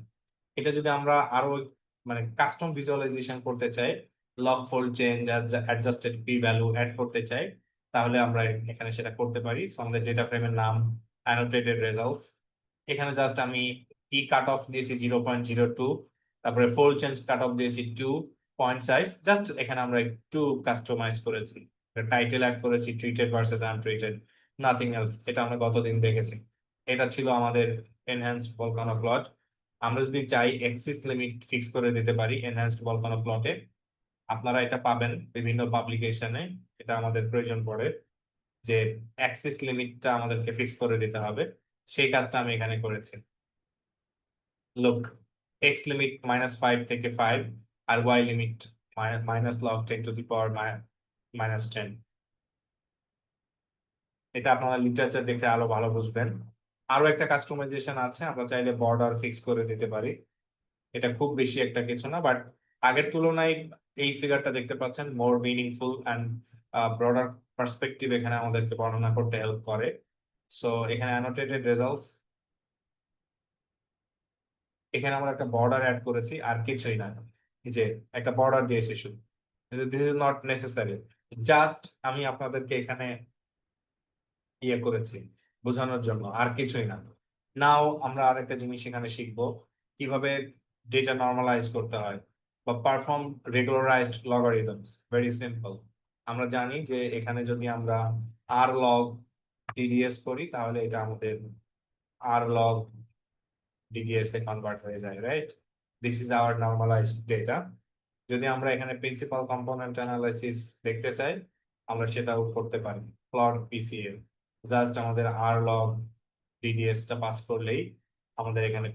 এটা যদি আমরা আরো মানে কাস্টম ভিজুয়ালাইজেশন করতে চাই, log fold change, adjusted P value add করতে চাই, তাহলে আমরা এখানে সেটা করতে পারি। So, আমাদের ডেটা ফ্রেমের নাম অ্যানোটেটেড রেজাল্টস, এখানে জাস্ট আমি পি কাট অফ দিয়েছি 0.02, তারপরে ফোল্ড চেঞ্জ কাট অফ দিয়েছি 2, পয়েন্ট সাইজ জাস্ট এখানে আমরা একটু কাস্টমাইজ করেছি, টাইটেল অ্যাড করেছি treated versus untreated, nothing else. এটা আমরা গতদিন দেখেছি। এটা ছিল আমাদের এনহ্যান্সড ভলকানো প্লট। আমরা যদি চাই এক্সিস লিমিট ফিক্স করে দিতে পারি এনহ্যান্সড ভলকানো প্লটে, আপনারা এটা পাবেন বিভিন্ন পাবলিকেশনে, এটা আমাদের প্রয়োজন পড়ে যে অ্যাক্সিস লিমিটটা আমাদেরকে ফিক্স করে দিতে হবে, সেই কাজটা আমি এখানে করেছি। লুক, এক্স লিমিট -5 থেকে 5, আর Y limit minus log 10 to the power -10। এটা আপনারা লিটারেচার দেখে আরো ভালো বুঝবেন। আরো একটা কাস্টমাইজেশন আছে, আমরা চাইলে বর্ডার ফিক্স করে দিতে পারি। এটা খুব বেশি একটা কিছু না, বাট আগের তুলনায় এই ফিগারটা দেখতে পাচ্ছেন মোর মিনিংফুল অ্যান্ড ব্রডার পার্সপেক্টিভ এখানে আমাদেরকে বর্ণনা করতে হেল্প করে। সো এখানে অ্যানোটেটেড রেজাল্টস, এখানে আমরা একটা বর্ডার অ্যাড করেছি, আর কিছুই না, এই যে একটা বর্ডার দিয়েছি শুধু, this is not necessary. Just আমি আপনাদেরকে এখানে ইয়ে করেছি বোঝানোর জন্য, আর কিছুই না। নাও আমরা আরেকটা জিনিস এখানে শিখবো, কিভাবে ডেটা নর্মালাইজ করতে হয় বা perform regularized logarithms. Very simple. আমরা জানি যে এখানে যদি আমরা আর লগ ডিডিএস করি তাহলে এটা আমাদের আর লগ ডিডিএস এ কনভার্ট হয়ে যায়, right? This is hour normalised data. যদি আমরা এখানে প্রিন্সিপাল কম্পোনেন্ট অ্যানালাইসিস দেখতে চাই, আমরা সেটাও করতে পারি। প্লট পিসিএ, জাস্ট আমাদের আর লগ ডিডিএস টা পাস করলেই আমাদের এখানে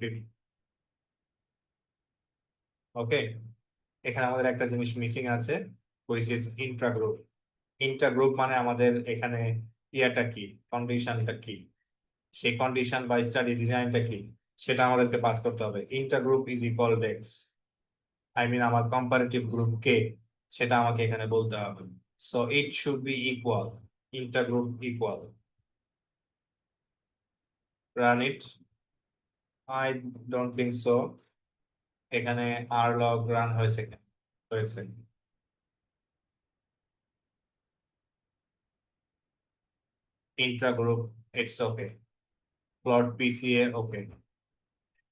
ওকে। এখানে আমাদের একটা জিনিস মিসিং আছে, হুইচ ইজ ইন্ট্রাগ্রুপ। ইন্ট্রাগ্রুপ মানে আমাদের এখানে ইয়াটা কি, কন্ডিশনটা কি, সেই কন্ডিশন বা স্টাডি ডিজাইনটা কি, সেটা আমাদেরকে পাস করতে হবে। Intergroup is equal X, I mean আমার কম্পারেটিভ গ্রুপ কে, সেটা আমাকে এখানে বলতে হবে। So it should be equal, intergroup equal, run it. I don't think so. এখানে আর লগ রান হয়েছে হয়েছে intragroup, it's okay. Plot PCA okay.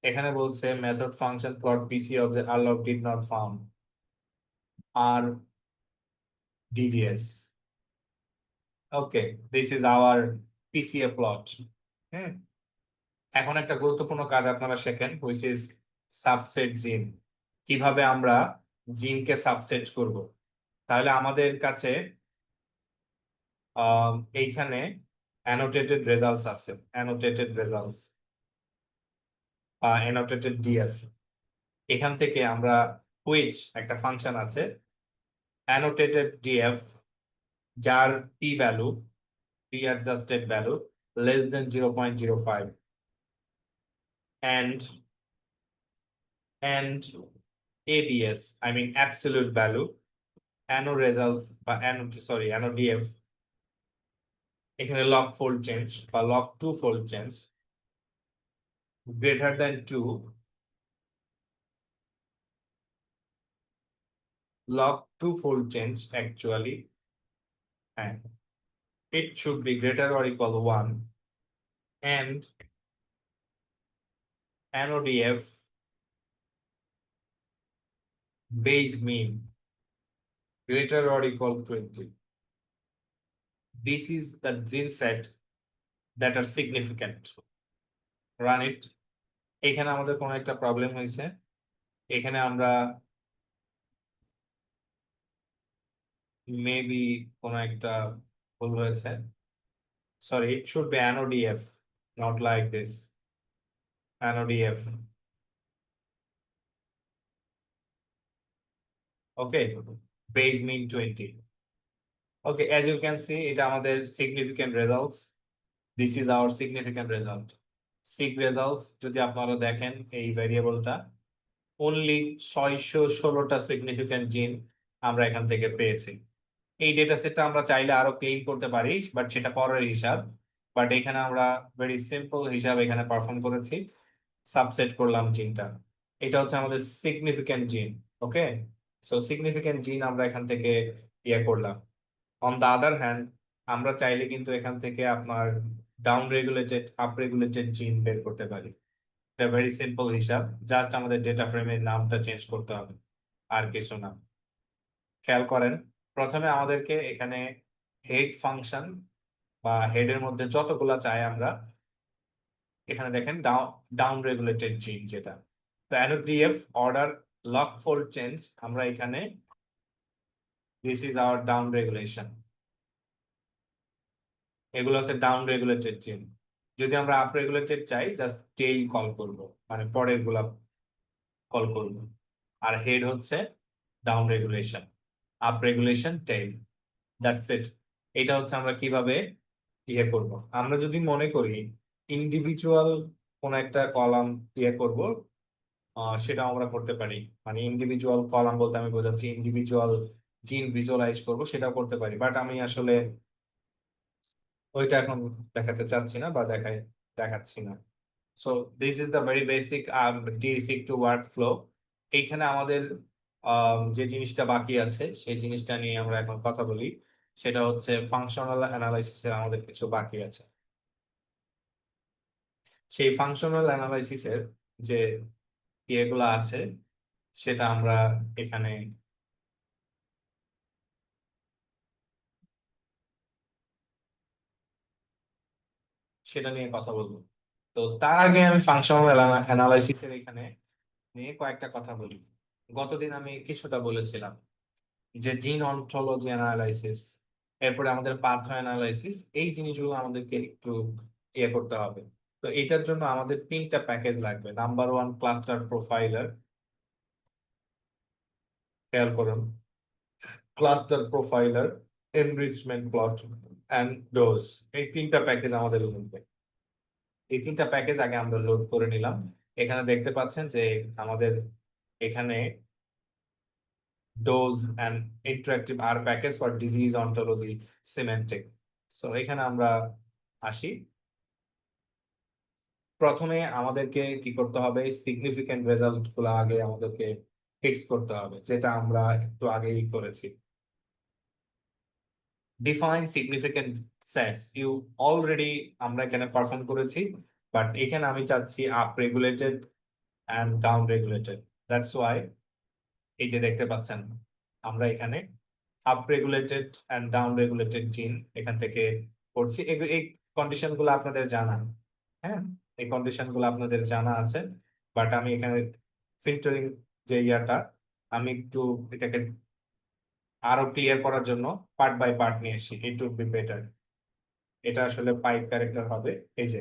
এখানে বলছে method function plot PCA of the R log did not found R DDS. Okay, this is our PCA plot. হ্যাঁ, এখন একটা গুরুত্বপূর্ণ কাজ আপনারা শেখেন, হুইচ ইজ সাবসেট জিন। কিভাবে আমরা জিনকে সাবসেট করব। তাহলে আমাদের কাছে এইখানে অ্যানোটেটেড রেজাল্টস আছে, অ্যানোটেটেড রেজাল্টস অ্যানোটেটেড ডিএফ। এখান থেকে আমরা হুইচ একটা ফাংশন আছে অ্যানোটেটেড ডিএফ, যার P value, P adjusted value less than 0.05 and ABS, I mean absolute value, ANO results বা ANO DF, এখানে log fold change বা log 2 fold change greater than 2, log 2 fold change actually, and it should be greater or equal to 1, and ANO DF base mean greater or equal to 20. This is the gene set that are significant. Run it. এখানে আমাদের কোনো একটা problem হয়েছে, এখানে আমরা maybe কোনো একটা ভুল হয়েছে। Sorry, it should be NODF, not like this. NODF. Okay, base mean 20. Okay, as you can see, এটা আমাদের significant results. This is our significant result. Sig results যদি আপনারা দেখেন এই ভেরিয়েবলটা, only 616টা সিগনিফিক্যান্ট জিন আমরা এখান থেকে পেয়েছি। এই ডেটা সেটটা আমরা চাইলে আরো ক্লিন করতে পারি, বাট সেটা পরের হিসাব। বাট এখানে আমরা ভেরি সিম্পল হিসাব এখানে পারফর্ম করেছি, সাবসেট করলাম জিনটা। এটা হচ্ছে আমাদের সিগনিফিক্যান্ট জিন। ওকে, সো সিগনিফিক্যান্ট জিন আমরা এখান থেকে ইয়ে করলাম। অন দা আদার হ্যান্ড, আমরা চাইলে কিন্তু এখান থেকে আপনার ডাউন রেগুলেটেড, আপ রেগুলেটেড জিন বের করতে পারি। এটা ভেরি সিম্পল হিসাব, জাস্ট আমাদের ডেটা ফ্রেমের নামটা চেঞ্জ করতে হবে, আর কিছু না। খেয়াল করেন, প্রথমে আমাদেরকে এখানে হেড ফাংশন বা হেডের মধ্যে যতগুলা চাই আমরা, এখানে দেখেন ডাউন রেগুলেটেড জিন যেটা, তো NODF order lock fold change, আমরা এখানে this is our down regulation. এগুলো হচ্ছে ডাউন রেগুলেটেড জিন। যদি আমরা আপ রেগুলেটেড চাই, জাস্ট টেইল কল করব, মানে পরের গুলা কল করব। আর হেড হচ্ছে down regulation, up regulation tail, that's it. এটা হচ্ছে আমরা কিভাবে ইয়ে করব। আমরা যদি মনে করি ইন্ডিভিজুয়াল কোন একটা কলাম ইয়ে করব, সেটা আমরা করতে পারি। মানে ইন্ডিভিজুয়াল কলাম বলতে আমি বোঝাচ্ছি ইন্ডিভিজুয়াল জিন ভিজুয়ালাইজ করব, সেটাও করতে পারি। বাট আমি আসলে ওইটা এখন দেখাতে চাচ্ছি না বা দেখাচ্ছি না। So this is the very basic DESeq two work flow. এইখানে আমাদের যে জিনিসটা বাকি আছে সেই জিনিসটা নিয়ে আমরা এখন কথা বলি। সেটা হচ্ছে ফাংশনাল অ্যানালাইসিসের আমাদের কিছু বাকি আছে। সেই ফাংশনাল অ্যানালাইসিসের যে ইয়েগুলো আছে সেটা আমরা এখানে সেটা নিয়ে কথা বলবো। তো তার আগে আমি ফাংশনাল অ্যানালাইসিসের এখানে নিয়ে কয়েকটা কথা বলি। গতদিন আমি কিছুটা বলেছিলাম যে জিন অন্টোলজি অ্যানালাইসিস, এরপরে আমাদের পাথ অ্যানালাইসিস, এই জিনিসগুলো আমাদেরকে একটু ইয়ে করতে হবে। তো এটার জন্য আমাদের 3টা প্যাকেজ লাগবে। নাম্বার 1 ক্লাস্টার প্রোফাইলার, খেয়াল করুন, cluster profiler, enrichment plot and DOSE, এই 3টা প্যাকেজ আমাদের লাগবে। এই 3টা প্যাকেজ আগে আমরা লোড করে নিলাম। এখানে দেখতে পাচ্ছেন যে আমাদের এখানে DOSE and interactive R package for disease ontology semantic. So এখানে আমরা আসি। প্রথমে আমাদেরকে কি করতে হবে, সিগনিফিকেন্ট রেজাল্ট গুলো আগে আমাদেরকে ফিক্স করতে হবে, যেটা আমরা একটু আগেই করেছি। Define significant sets, you already আমরা এখানে পারফর্ম করেছি, বাট এখানে আমি চাচ্ছি up regulated and down regulated. That's why এই যে দেখতে পাচ্ছেন আমরা এখানে up regulated and down regulated gene এখান থেকে করছি। এই কন্ডিশন গুলো আপনাদের জানা, হ্যাঁ, এই কন্ডিশন গুলো আপনাদের জানা আছে, বাট আমি এখানে ফিল্টারিং যে ইয়াটা আমি একটু এটাকে আরো ক্লিয়ার করার জন্য পার্ট বাই পার্ট নিয়ে এসেছি। It would be better. এটা আসলে পাইপ ক্যারেক্টার হবে। এই যে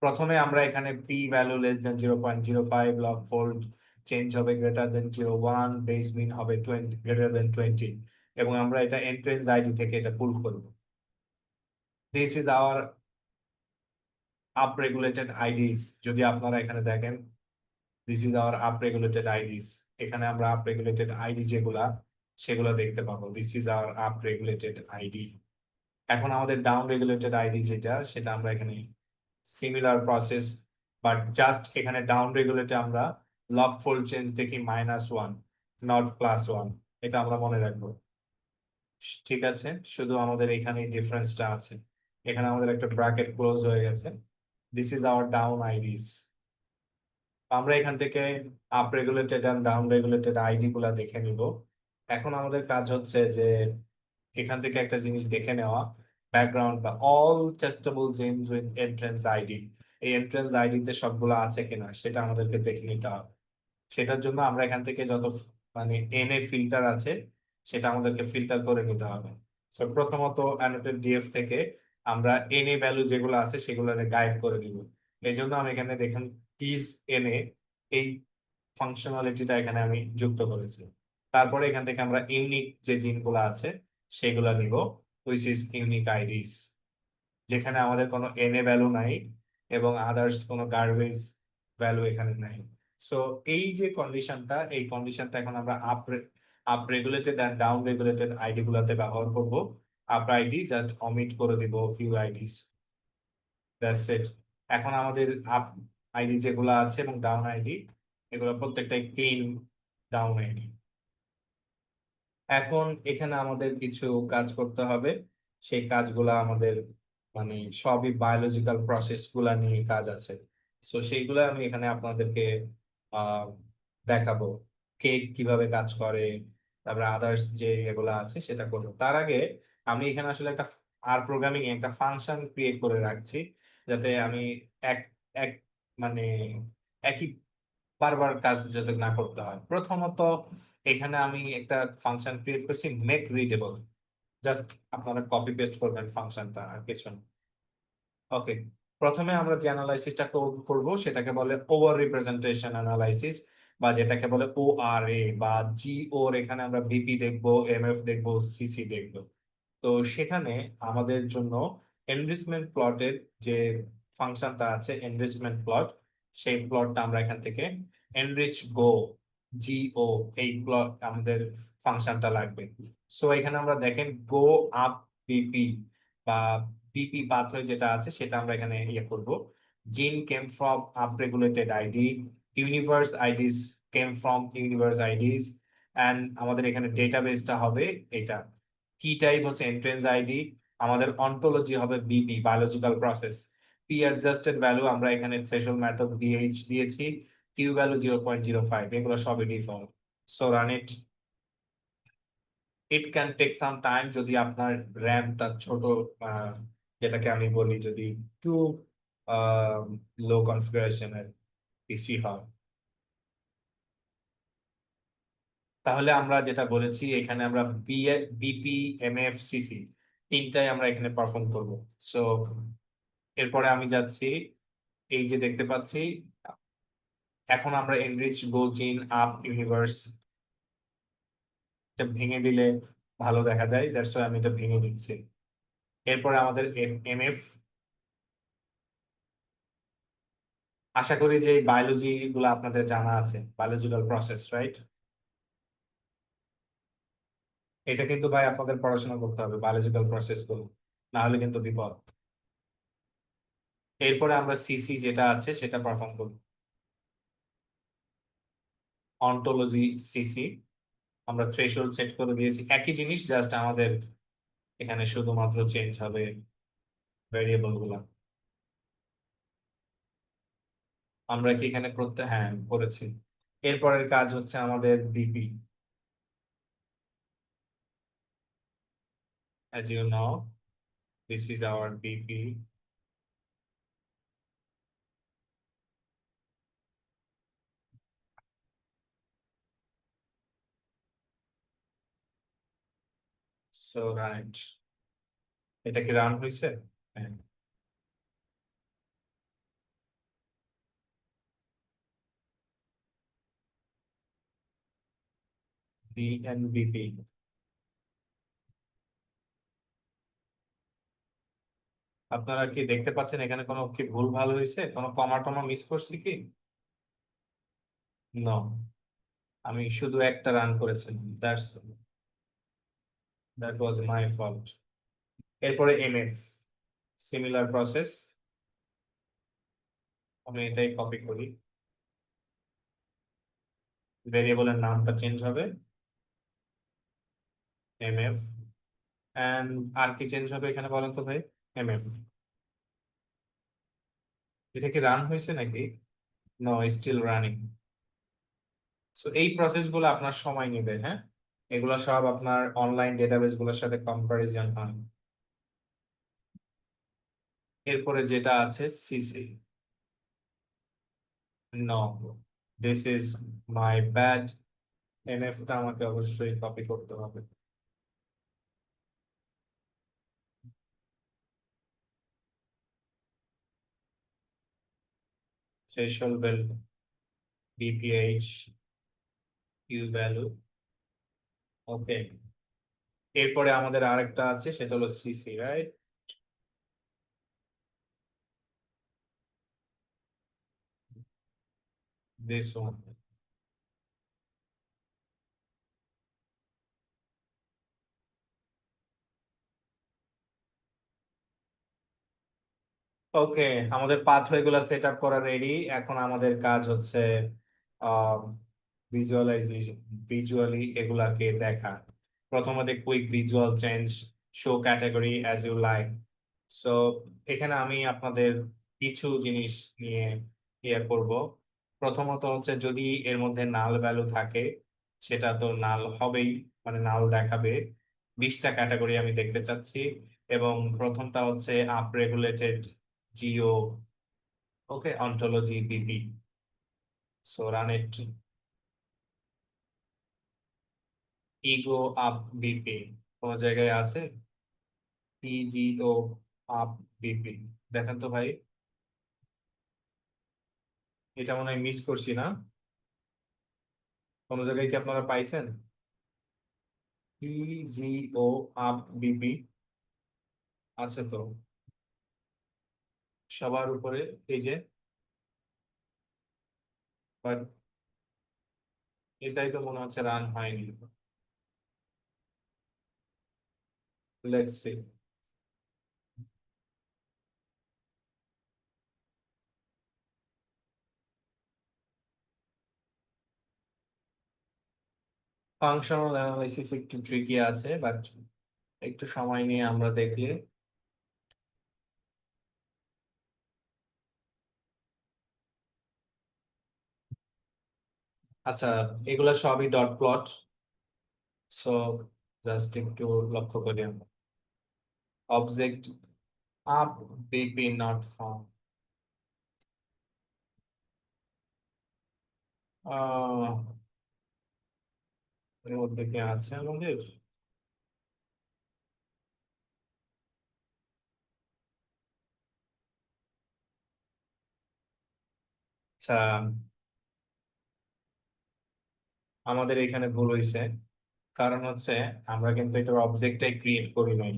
প্রথমে আমরা এখানে P value less than 0.05, log fold change হবে গ্রেটার দেন 0.1, বেস মিন হবে 20 গ্রেটার দেন 20, এবং আমরা এটা এন্ট্রেন্স আইডি থেকে এটা পুল করব। This is our up regulated IDs. যদি আপনারা এখানে দেখেন, this is our up regulated IDs. এখানে আমরা আপ রেগুলেটেড আইডি যেগুলা সেগুলো দেখতে পাবো। This is our up regulated ID. এখন আমাদের ডাউন রেগুলেটেড আইডি যেটা, সেটা আমরা এখানে সিমিলার প্রসেস, বাট জাস্ট এখানে ডাউন রেগুলেটে আমরা লগ ফোল্ড চেঞ্জ দেখি -1, নট +1। এটা আমরা মনে রাখবো, ঠিক আছে? শুধু আমাদের এখানে ডিফারেন্সটা আছে। এখানে আমাদের একটা ব্র্যাকেট ক্লোজ হয়ে গেছে। This is our down IDs. আমরা এখান থেকে up regulated and down regulated ID গুলা দেখে নিব। এখন আমাদের কাজ হচ্ছে যে এখান থেকে একটা জিনিস দেখে নেওয়া, ব্যাকগ্রাউন্ড বা all testable genes with entrance ID, এই এন্ট্রেন্স আইডিতে সবগুলো আছে কিনা সেটা আমাদেরকে দেখে নিতে হবে। সেটার জন্য আমরা এখান থেকে যত মানে এনএ ফিল্টার আছে সেটা আমাদেরকে ফিল্টার করে নিতে হবে। সো প্রথমত অ্যানোটেড ডিএফ থেকে আমরা এনএ ভ্যালু যেগুলো আছে সেগুলো গায়েব করে দিব। এই জন্য আমি এখানে দেখেন ইজ এনএ, এই ফাংশনালিটিটা এখানে আমি যুক্ত করেছি। তারপরে এখান থেকে আমরা ইউনিক যে জিনগুলো আছে সেগুলো নিব, হুইচ ইজ ইউনিক আইডিস, যেখানে আমাদের কোনো এনএ ভ্যালু নাই এবং আদার্স কোনো গার্বেজ ভ্যালু এখানে নাই। সো এই যে কন্ডিশনটা, এই কন্ডিশনটা এখন আমরা up regulated and down regulated ID গুলাতে ব্যবহার করব। আপ আইডি জাস্ট অমিট করে দিব ফিউ আইডিস, দ্যাটস ইট। এখন আমাদের আপ আইডি যেগুলো আছে এবং ডাউন আইডি, এগুলো প্রত্যেকটাই ক্লিন ডাউন আইডি। এখন এখানে আমাদের কিছু কাজ করতে হবে। সেই কাজগুলা আমাদের মানে সবই বায়োলজিক্যাল প্রসেস গুলা নিয়ে কাজ আছে। সো সেইগুলো আমি এখানে আপনাদেরকে আহ দেখাবো, কেক কিভাবে কাজ করে, তারপরে আদার্স যে এগুলা আছে সেটা করবো। তার আগে আমি এখানে আসলে একটা আর প্রোগ্রামিং একটা ফাংশন ক্রিয়েট করে রাখছি, যাতে আমি এক এক মানে একই বারবার কাজ যাতে না করতে হয়। প্রথমত এখানে আমি একটা ফাংশন ক্রিয়েট করছি, মেক রিডেবল। জাস্ট আপনারা কপি পেস্ট করবেন ফাংশনটা, আর কিছু না। ওকে, প্রথমে আমরা যে অ্যানালাইসিসটা করব সেটাকে বলে ওভার রিপ্রেজেন্টেশন অ্যানালাইসিস, বা যেটাকে বলে ওআরএ বা জিও। এখানে আমরা বিপি দেখবো, এমএফ দেখবো, সিসি দেখবো। তো সেখানে আমাদের জন্য এনরিচমেন্ট প্লটের যে ফাংশনটা আছে, এনরিচমেন্ট প্লট, সেই প্লটটা আমরা এখান থেকে এনরিচ গো, জিও, এই প্লট আমাদের ফাংশনটা লাগবে। সো এখানে আমরা দেখেন গো আপ বিপি বা বিপি পাথওয়ে যেটা আছে সেটা আমরা এখানে ইয়ে করব। Gene came from up regulated ID, universe IDs came from universe IDs, and আমাদের এখানে ডেটাবেসটা হবে এটা কি টাইপ হচ্ছে এন্ট্রেন্স আইডি, আমাদের অন্টোলজি হবে BP biological process, p adjusted value আমরা এখানে থ্রেশহোল্ড মেথড বিএইচ দিয়েছি, কিউ ভ্যালু 0.05, এগুলো সবই default. So run it. It can take some time যদি আপনার র্যামটা ছোট, যেটাকে আমি বলি যদি টু লো কনফিগারেশনের পিসি হয়। তাহলে আমরা যেটা বলেছি এখানে আমরা বিপি এমএফ সিসি তিনটাই আমরা এখানে পারফর্ম করব। সো এরপরে আমি যাচ্ছি, এই যে দেখতে পাচ্ছি এখন আমরা এনরিচ গো জিন আপ ইউনিভার্স এটা ভেঙে দিলে ভালো দেখা যায়, দ্যাটস ওয়াই আমি এটা ভেঙে দিচ্ছি। এরপরে আমাদের এমএফ, আশা করি যে বায়োলজি গুলো আপনাদের জানা আছে, বায়োলজিক্যাল প্রসেস, রাইট? এটা কিন্তু ভাই আপনাদের পড়াশোনা করতে হবে বায়োলজিক্যাল প্রসেস গুলো, না হলে কিন্তু বিপদ। এরপরে আমরা সিসি যেটা আছে সেটা পারফর্ম করব, অন্টোলজি সিসি। আমরা থ্রেশহোল্ড সেট করে দিয়েছি, একই জিনিস, জাস্ট আমাদের এখানে শুধুমাত্র চেঞ্জ হবে ভেরিয়েবল গুলা। আমরা কি এখানে হ্যাঁ করেছি। এরপরের কাজ হচ্ছে আমাদের BP, as you know this is our BP. So right, এটা কি রান হয়েছে? হ্যাঁ। DNBP, আপনারা কি দেখতে পাচ্ছেন এখানে কোনো কি ভুল ভাল হয়েছে, কোনো কমা টমা মিস করছি কি? নো, আমি শুধু একটা রান করেছি, দ্যাট ওয়াজ মাই ফল্ট। এরপরে এমএফ, সিমিলার প্রসেস, আমি এটাই কপি করি, ভেরিয়েবলের নামটা চেঞ্জ হবে এমএফ, এন্ড আর কি চেঞ্জ হবে এখানে বলেন তো ভাই? এমএফ। এটা কি রান হয়েছে নাকি? No, still running. সো এই প্রসেস গুলো আপনার সময় নেবে, হ্যাঁ, এগুলো সব আপনার অনলাইন ডেটাবেস গুলোর সাথে কম্পারিজন হয়। এরপরে যেটা আছে CC, no, this is my bad, MF টা আমাকে অবশ্যই কপি করতে হবে। Threshold value BPH, q value, okay. এরপরে আমাদের আরেকটা আছে সেটা হলো CC, right? This one. Okay, আমাদের পাথওয়ে গুলা সেট আপ করা রেডি। এখন আমাদের কাজ হচ্ছে ভিজুয়ালাইজেশন, ভিজুয়ালি এগুলাকে দেখা। প্রথমে quick visual change, show category as you like. So এখানে আমি আপনাদের কিছু জিনিস নিয়ে ইয়ে করব। প্রথমত হচ্ছে যদি এর মধ্যে নাল ভ্যালু থাকে সেটা তো নাল হবেই, মানে নাল দেখাবে। 20টা ক্যাটাগরি আমি দেখতে চাচ্ছি, এবং প্রথমটা হচ্ছে up regulated GO, okay, ontology BP. So run it, ego up BP কোন জায়গায় আছে? ইজিও আপ বিপি, দেখেন তো ভাই, এটা মনে হয় মিস করছি না? কোন জায়গায় কি আপনারা পাইছেন ইজিও আপ বিপি? আছে তো সবার উপরে, এই যে, বাট এটাই তো মনে হচ্ছে রান হয়নি। Let's see. ফাংশনাল অ্যানালাইসিস একটু ট্রিকি আছে, বাট একটু সময় নিয়ে আমরা দেখলে আচ্ছা, এগুলা সবই ডট প্লট। সো জাস্ট একটু লক্ষ্য করি আমরা। Object up, BP not found. এর মধ্যে কি আছে আমাদের? আচ্ছা, আমাদের এখানে ভুল হয়েছে, কারণ হচ্ছে আমরা কিন্তু এটার অবজেক্টটাই ক্রিয়েট করি নাই।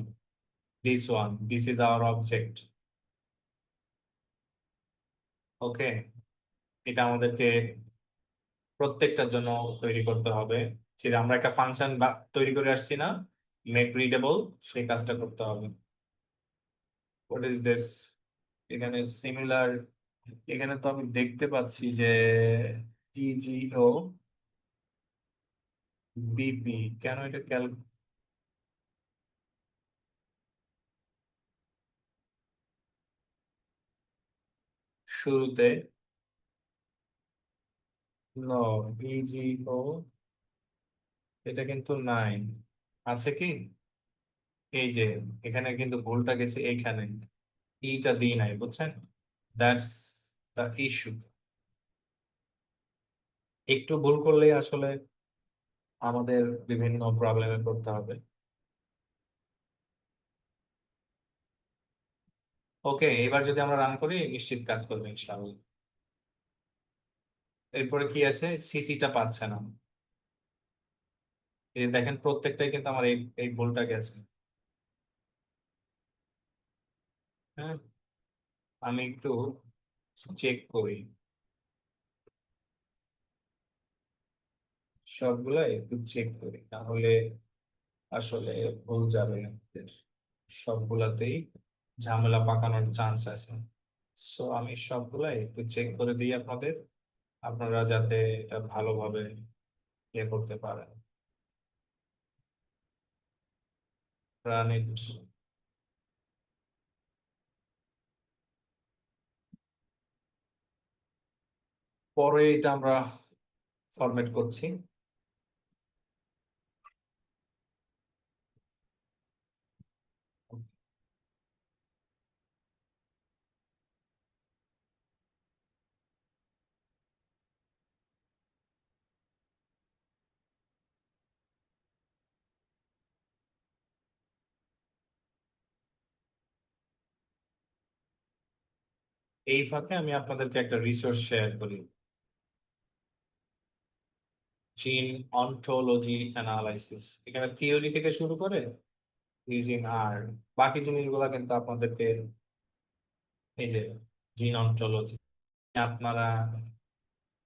This is our object. Okay, এটা আমাদেরকে প্রত্যেকটার জন্য তৈরি করতে হবে। যে আমরা একটা ফাংশন তৈরি করে আসছি না, মেক রিডেবল, সেই কাজটা করতে হবে। What is this? এখানে সিমিলার, এখানে তো আমি দেখতে পাচ্ছি যে ইজিও বিপি, কেন এটা শুরুতে নো, ইজিও এটা কিন্তু নাই। আছে কি? এই যে এখানে কিন্তু ভুলটা গেছে এইখানে, ইটা দিই নাই, বুঝছেন? That's the issue. একটু ভুল করলেই আসলে আমাদের বিভিন্ন প্রবলেমে পড়তে হবে। ওকে, এবার যদি আমরা রান করি নিশ্চিত কাজ করবে ইনশাআল্লাহ। এরপরে কি আছে? সিসিটা পাচ্ছে না। এই যে দেখেন প্রত্যেকটাই কিন্তু আমার এই এই ভুলটা গেছে। হ্যাঁ, আমি একটু চেক করি সবগুলা, একটু চেক করি, তাহলে আসলে ভুল যাবে না আমাদের। সবগুলাতেই ঝামেলা পাকানোর চান্স আছে। সো আমি সবগুলা একটু চেক করে দিই আপনাদের, আপনারা যাতে এটা ভালোভাবে ইয়ে করতে পারেন। রান ইট। পরে এটা আমরা ফরম্যাট করছি। এই ফাঁকে আমি আপনাদেরকে একটা রিসোর্স শেয়ার করি, জিন অন্টোলজি অ্যানালাইসিস। এখানে থিওরি থেকে শুরু করে ইউজিং আর বাকি জিনিসগুলো কিন্তু আপনাদেরকে, এই যে জিন অন্টোলজি, আপনারা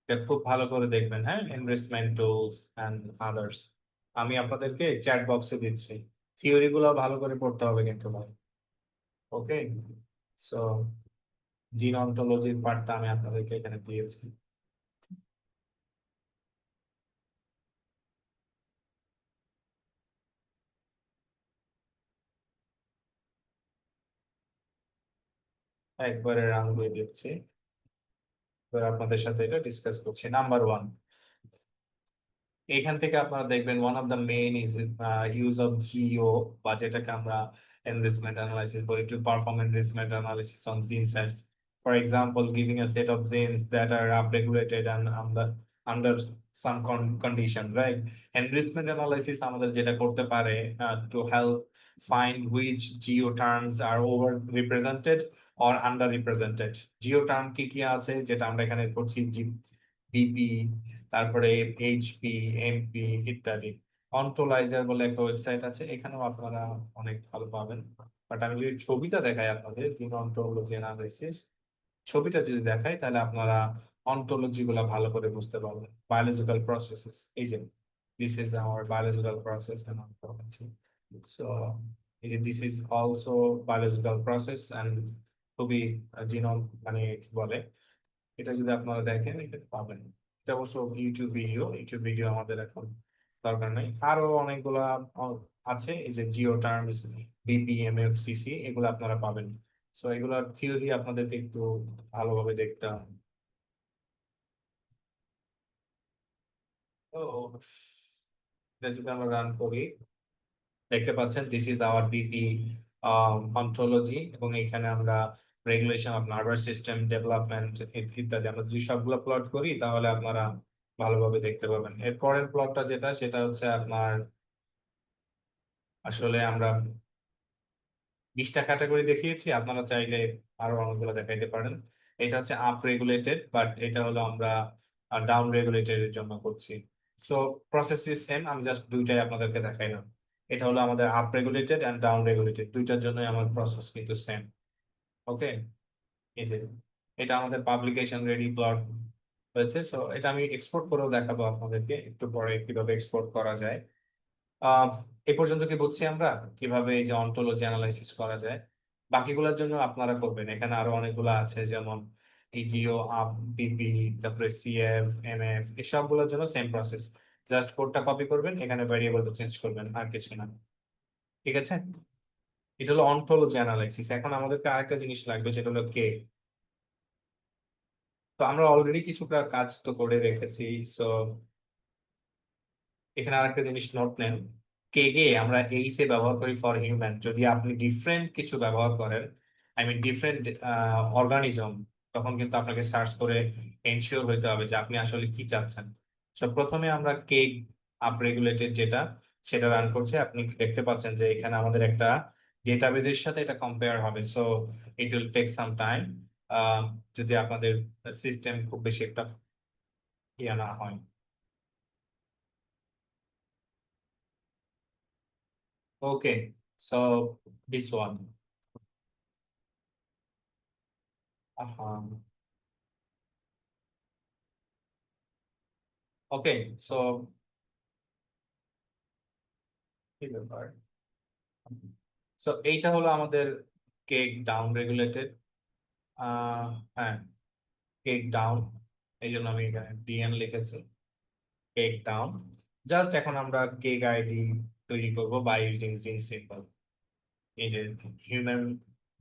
এটা খুব ভালো করে দেখবেন। হ্যাঁ, এনরিচমেন্ট টুলস এন্ড আদার্স আমি আপনাদেরকে চ্যাট বক্সে দিচ্ছি। থিওরি গুলো ভালো করে পড়তে হবে কিন্তু ভাই। ওকে, সো জিন অন্টোলজির পার্টটা আমি আপনাদেরকে এখানে দিয়েছি। একবারে রান দিয়ে দিচ্ছি। এবার আপনাদের সাথে এটা ডিসকাস করছি। নাম্বার ওয়ান, এখান থেকে আপনারা দেখবেন one of the main is use of Jio, বা যেটাকে আমরা enrichment analysis বলি, to perform enrichment analysis on gene sets. For example, giving a set of genes that are upregulated and under some condition, right? Enrichment analysis আমাদের যেটা করতে পারে to help find which geo terms are over represented or under represented. Geo term কি কি আছে যেটা আমরা এখানে করছি, বিপি, তারপরে এইচপি, এমপি ইত্যাদি। অন্টোলাইজার বলে একটা ওয়েবসাইট আছে, এখানেও আপনারা অনেক ভালো পাবেন। বাট আমি যদি ছবিটা দেখাই আপনাদের, জিন অন্টোলজি অ্যানালাইসিস, ছবিটা যদি দেখাই তাহলে আপনারা অন্টোলজি গুলা ভালো করে বুঝতে পারবেন। বায়োলজিক্যাল প্রসেসেস, এই যে this is our biological process and ontology. So এই যে this is also biological process and খুবই জিনোম, মানে কি বলে, এটা যদি আপনারা দেখেন এটা পাবেন। এটা অবশ্য ইউটিউব ভিডিও আমাদের এখন দরকার নাই। আরো অনেকগুলা আছে, এই যে জিও টার্মস, বিপিএমএফসিসি, এগুলো আপনারা পাবেন। সো এগুলোর থিওরি আপনাদেরকে একটু ভালোভাবে দেখতে হবে। তো এটা যদি আমরা রান করি, দেখতে পাচ্ছেন this is hour BP ontology, এবং এখানে আমরা regulation of nervous system development ইত্যাদি আমরা যদি সবগুলো প্লট করি, তাহলে আপনারা ভালোভাবে দেখতে পাবেন। এর পরের প্লটটা যেটা, সেটা হচ্ছে আপনার, আসলে আমরা 20টা ক্যাটাগরি দেখিয়েছি, আপনারা চাইলে আরো অনেকগুলো দেখাইতে পারেন। এটা হচ্ছে আপ রেগুলেটেড, বাট এটা হলো আমরা ডাউন রেগুলেটেড এর জন্য করছি। সো প্রসেস ইজ সেম, আমি জাস্ট দুইটাই আপনাদেরকে দেখাইলাম। এটা হলো আমাদের up regulated and down regulated, দুইটার জন্যই আমার প্রসেস কিন্তু সেম। ওকে, এই যে এটা আমাদের পাবলিকেশন রেডি প্লট হয়েছে। সো এটা আমি এক্সপোর্ট করেও দেখাবো আপনাদেরকে একটু পরে কিভাবে এক্সপোর্ট করা যায়। আহ এ পর্যন্ত কি বুঝছি আমরা কিভাবে এই যে অন্টোলজি অ্যানালাইসিস করা যায়। বাকিগুলোর জন্য আপনারা করবেন, এখানে আরো অনেকগুলো আছে, যেমন এই জিও, আপ, বিপি, তারপরে সিএফ, এমএফ, এই সবগুলোর জন্য সেম প্রসেস। জাস্ট কোডটা কপি করবেন, এখানে ভ্যারিয়েবলটা চেঞ্জ করবেন, আর কিছু না। ঠিক আছে, এটা হলো অন্টোলজি অ্যানালাইসিস। এখন আমাদেরকে আরেকটা জিনিস লাগবে, সেটা হলো কে। তো আমরা অলরেডি কিছুটা কাজ তো করে রেখেছি। সো এখানে আরেকটা জিনিস নোট নেন, কে কে আমরা এইচ এ ব্যবহার করি ফর হিউম্যান। যদি আপনি ডিফারেন্ট কিছু ব্যবহার করেন, আই মিন ডিফারেন্ট অর্গানিজম, তখন কিন্তু আপনাকে সার্চ করে এনশিওর হইতে হবে যে আপনি আসলে কি চাচ্ছেন। সো প্রথমে আমরা কেক আপ রেগুলেটেড যেটা, সেটা রান করছে। আপনি দেখতে পাচ্ছেন যে এখানে আমাদের একটা ডেটাবেজের সাথে এটা কম্পেয়ার হবে। So it will take some time, যদি আপনাদের সিস্টেম খুব বেশি একটা ইয়ে না হয়। Okay, so this one. Okay, so কি ব্যাপার? So এইটা হলো আমাদের কেক ডাউন রেগুলেটেড। হ্যাঁ, কেক ডাউন, এই জন্য আমি এখানে ডিএন লিখেছি, কেক ডাউন। জাস্ট এখন আমরা কেক আইডি তৈরি করব বাই ইউজিং জিন সিম্বল। এই যে হিউম্যান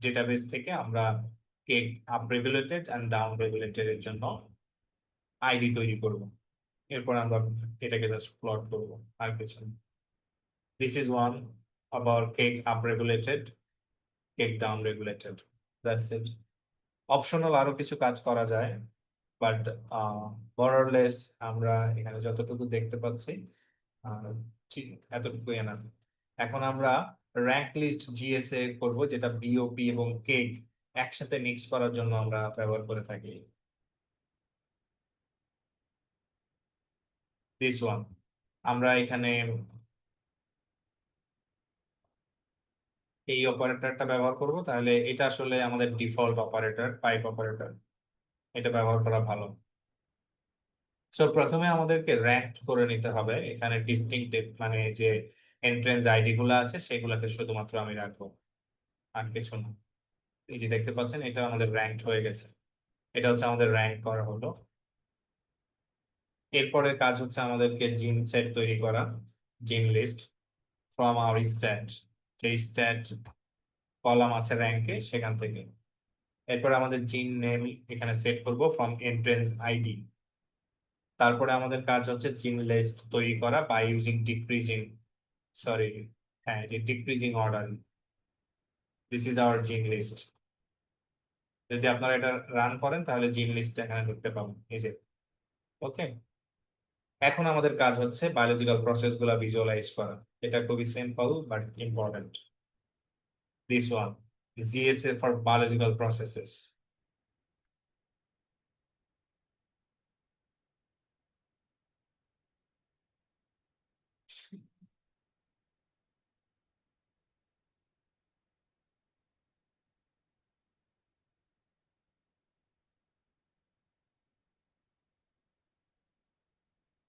ডেটাবেস থেকে আমরা KEGG up regulated and down regulated এর জন্য আইডি তৈরি করব। এরপর আমরা এটাকে জাস্ট প্লট করব, আর কিছু না। This is one about cake upregulated, cake downregulated. That's it. Optional আরো কিছু কাজ করা যায়, বাট মোরলেস আমরা এখানে যতটুকু দেখতে পাচ্ছি আহ, এতটুকু এনাফ। এখন আমরা র্যাঙ্ক লিস্ট জিএসএ করব, যেটা বিওপি এবং কেক একসাথে মিক্স করার জন্য আমরা ব্যবহার করে থাকি। দিস ওয়ান আমরা এখানে এই অপারেটরটা ব্যবহার করব। তাহলে এটা আসলে আমাদের ডিফল্ট অপারেটর, পাইপ অপারেটর, এটা ব্যবহার করা ভালো। সো প্রথমে আমাদেরকে র্যাঙ্ক করে নিতে হবে। এখানে ডিস্টিংক্ট মানে যে এন্ট্রেন্স আইডি গুলো আছে, সেগুলোকে শুধুমাত্র আমি রাখবো, আর কিছু না। এই যে দেখতে পাচ্ছেন, এটা আমাদের র্যাঙ্ক হয়ে গেছে। এটা হচ্ছে আমাদের র্যাঙ্ক করা হলো। এরপরে কাজ হচ্ছে আমাদেরকে জিন সেট তৈরি করা, জিন লিস্ট ফ্রম আওয়ার স্ট্যাট, যে স্ট্যাট কলাম আছে র্যাঙ্কে, সেখান থেকে। এরপরে আমাদের জিন নেম এখানে সেট করব ফ্রম এন্ট্রেন্স আইডি। তারপরে আমাদের কাজ হচ্ছে জিন লিস্ট তৈরি করা বাই ইউজিং ডিক্রিজিং, সরি, হ্যাঁ, এটি decreasing order. This is hour জিন লিস্ট। যদি আপনারা এটা রান করেন, তাহলে জিন লিস্ট এখানে দেখতে পাবেন, এই যে। ওকে, এখন আমাদের কাজ হচ্ছে বায়োলজিক্যাল প্রসেস গুলা ভিজুয়ালাইজ করা। এটা খুবই simple but important. This one, GSEA for biological processes.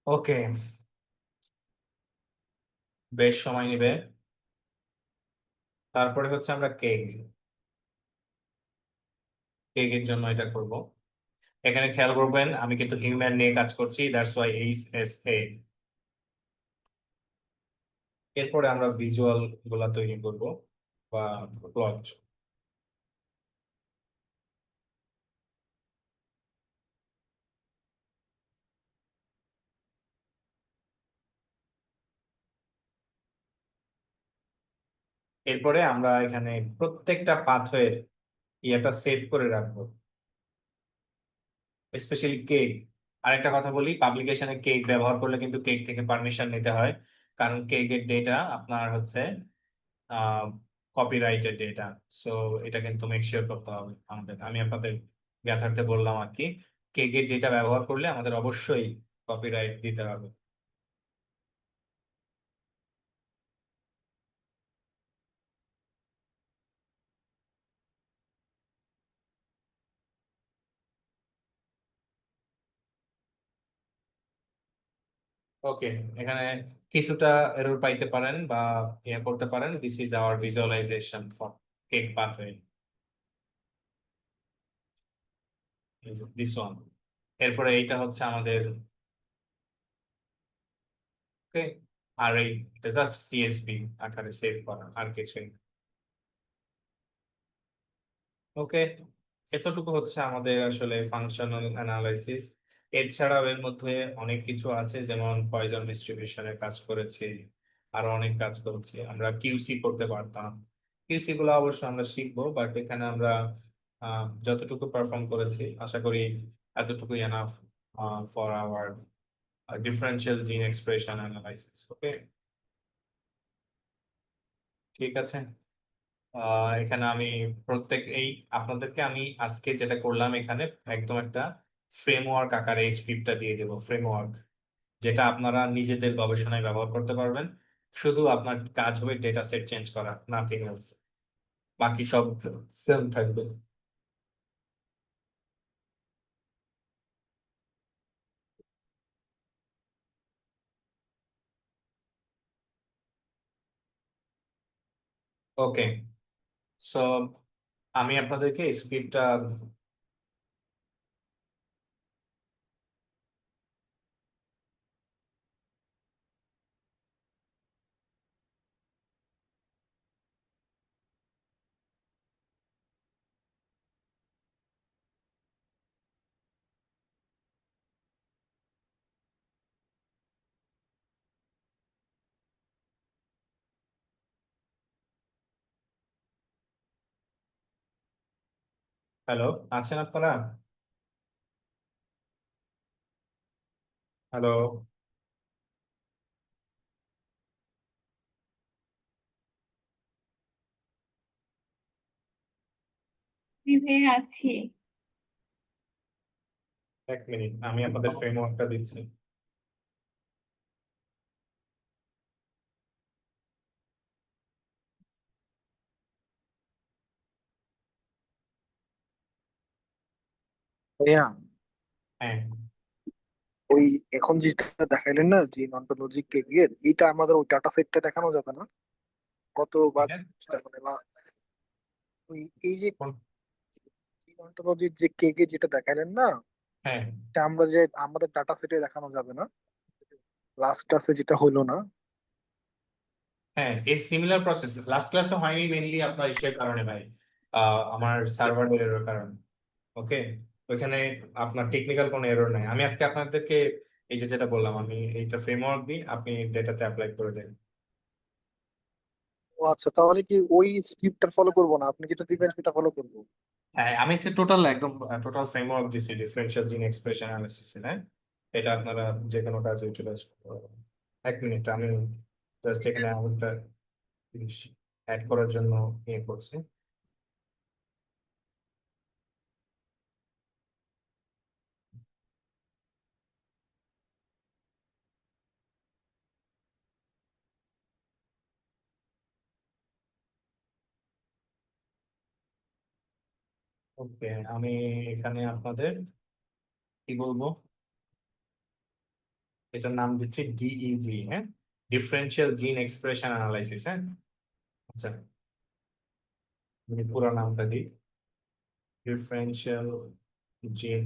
Okay, বেশ সময় নেবে। তারপরে হচ্ছে আমরা কেকের জন্য এটা করব। এখানে খেয়াল করবেন, আমি কিন্তু হিউম্যান নিয়ে কাজ করছি, that's why H S A. এরপরে আমরা ভিজুয়াল গুলা তৈরি করব বা প্লট। এরপরে আমরা এখানে প্রত্যেকটা পাথওয়ের ইয়েটা সেভ করে রাখবো, স্পেশালি কেক। আরেকটা কথা বলি, পাবলিকেশনে কেক ব্যবহার করলে কিন্তু কেক থেকে পারমিশন নিতে হয়, কারণ কেকের ডেটা আপনার হচ্ছে কপিরাইটেড ডেটা। সো এটা কিন্তু মেক শিওর করতে হবে আমাদের। আমি আপনাদের জ্ঞাতার্থে বললাম আর কি, কেকের ডেটা ব্যবহার করলে আমাদের অবশ্যই কপিরাইট দিতে হবে। ওকে, এখানে কিছুটা এরর পাইতে পারেন বা ইয়ে করতে পারেন। This is our visualization for KEGG pathway, this one. এরপরে এইটা হচ্ছে আমাদের, ওকে। আর এটা জাস্ট সিএসভি আকারে সেভ করা, আর কিছুই না। ওকে, এতটুকু হচ্ছে আমাদের আসলে ফাংশনাল অ্যানালাইসিস। এছাড়াও এর মধ্যে অনেক কিছু আছে, যেমন পয়জন ডিস্ট্রিবিউশনের কাজ করেছি, আরো অনেক কাজ করেছি। আমরা কিউসি করতে পারতাম, কিউসি গুলো অবশ্য আমরা শিখবো, বাট এখানে আমরা যতটুকু পারফর্ম করেছি আশা করি এতটুকুই enough for our differential gene expression analysis. Okay, ঠিক আছে। এখানে আমি আপনাদেরকে আমি আজকে যেটা করলাম, এখানে একদম একটা ফ্রেমওয়ার্ক আকারে এই স্ক্রিপ্টটা দিয়ে দেবো, ফ্রেমওয়ার্ক, যেটা আপনারা নিজেদের গবেষণায় ব্যবহার করতে পারবেন। শুধু আপনার কাজ হবে ডেটা সেট চেঞ্জ করা, নাথিং এলস, বাকি সব সেম থাকবে। ওকে, সো আমি আপনাদেরকে এই স্ক্রিপ্টটা, হ্যালো, আছেন আপনারা? হ্যালো, ভাইয়া আছি। এক মিনিট, আমি আপনাদের ফ্রেমওয়ার্কটা দিচ্ছি। ভাইয়া, হ্যাঁ, ওই এখন যেটা দেখাইলেন না যে নন্টোলজি কেকের, এটা আমাদের ওই ডাটা সেটটা দেখানো যাবে না? কতবার এটা মানে ওই এই যে কোন- নন্টোলজির যে কেকে যেটা দেখাইলেন না, হ্যাঁ এটা আমরা যে আমাদের ডাটা সেটে দেখানো যাবে না? লাস্ট ক্লাসে যেটা হইলো না? হ্যাঁ, এই সিমিলার প্রসেস লাস্ট ক্লাসে হয়নি, মেইনলি আপনার ইসের কারণে ভাই, আমার সার্ভার এরর কারণে। ওকে, ওইখানে আপনার টেকনিক্যাল কোনো এরর নাই। আমি আজকে আপনাদেরকে এই যে যেটা বললাম, আমি এইটা ফ্রেমওয়ার্ক দিই, আপনি ডেটাতে অ্যাপ্লাই করে দেন। ও আচ্ছা, তাহলে কি ওই স্ক্রিপ্টটা ফলো করবো না, আপনি যেটা দিবেন সেটা ফলো করবো? হ্যাঁ, আমি হচ্ছে টোটাল একদম টোটাল ফ্রেমওয়ার্ক দিছি ডিফারেন্সিয়াল জিন এক্সপ্রেশন অ্যানালিসিস। হ্যাঁ, এটা আপনারা যে কোনো কাজে ইউটিলাইজ করতে পারবেন। এক মিনিট, আমি জাস্ট এখানে একটা জিনিস অ্যাড করার জন্য ইয়ে করছি। ওকে, আমি এখানে আপনাদের কি বলবো, এটার নাম দিচ্ছি ডিইজি। হ্যাঁ, ডিফারেন্সিয়াল জিন এক্সপ্রেশন অ্যানালাইসিস। হ্যাঁ, আচ্ছা, আমি পুরো নামটা দিই, differential gene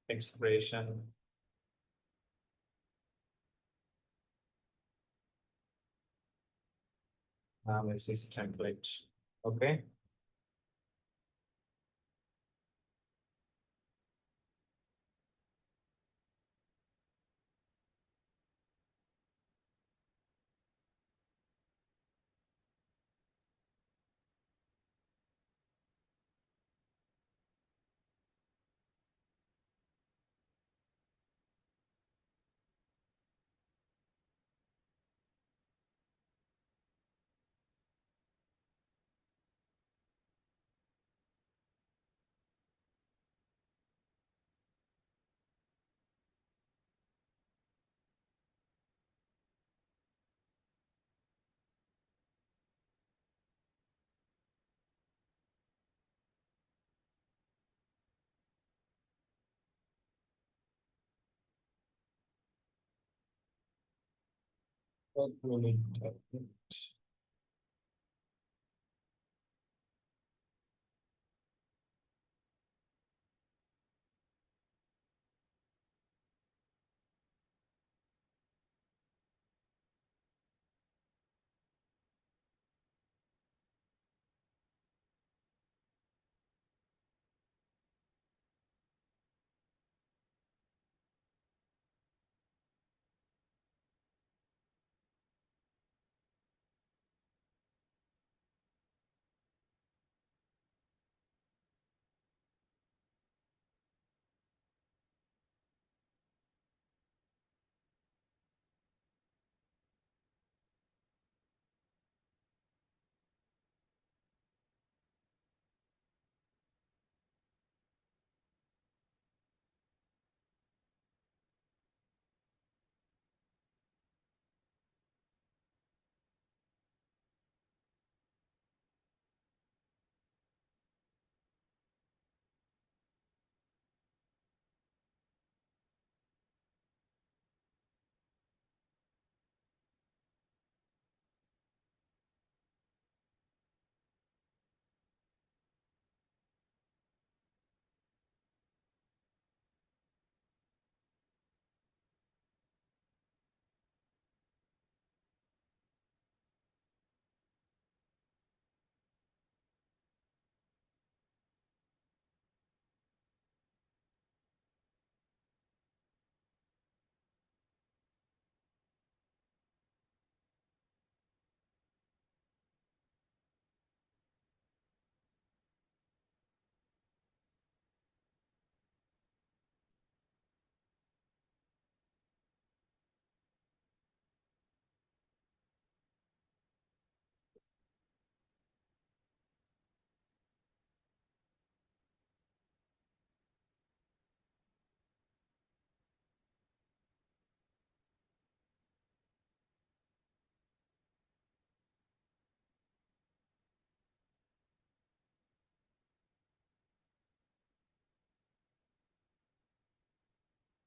expression analysis template. Okay. What will it take?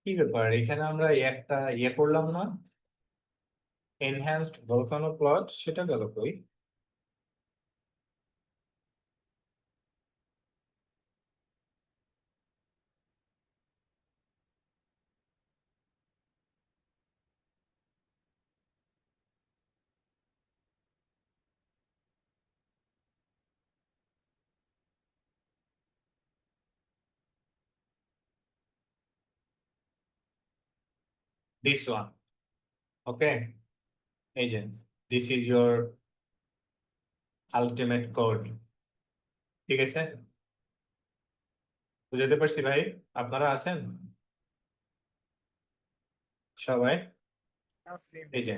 কি ব্যাপার, এখানে আমরা একটা করলাম না, এনহ্যান্সড ভলকানো প্লট, সেটা গেল কই? This one. ওকে, এই যে this is your ultimate code. ঠিক আছে, বুঝাতে পারছি ভাই? আপনারা আছেন সবাই? আছি। এই যে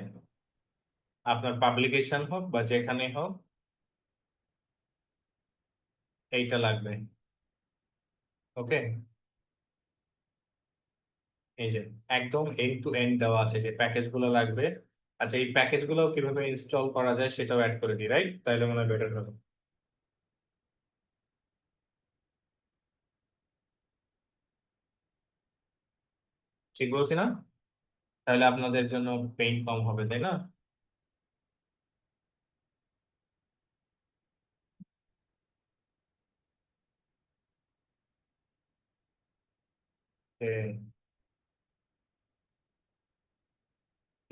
আপনার পাবলিকেশন হোক বা যেখানে হোক, এইটা লাগবে। ওকে, এই যে একদম এন্ড টু এন্ড দেওয়া আছে যে প্যাকেজ গুলো লাগবে। আচ্ছা, এই প্যাকেজ গুলো কিভাবে ইনস্টল করা যায় সেটাও অ্যাড করে দিই, রাইট? তাহলে মনে হয় বেটার হবে। ঠিক বলছি না? তাহলে আপনাদের জন্য পেইন কম হবে, তাই না?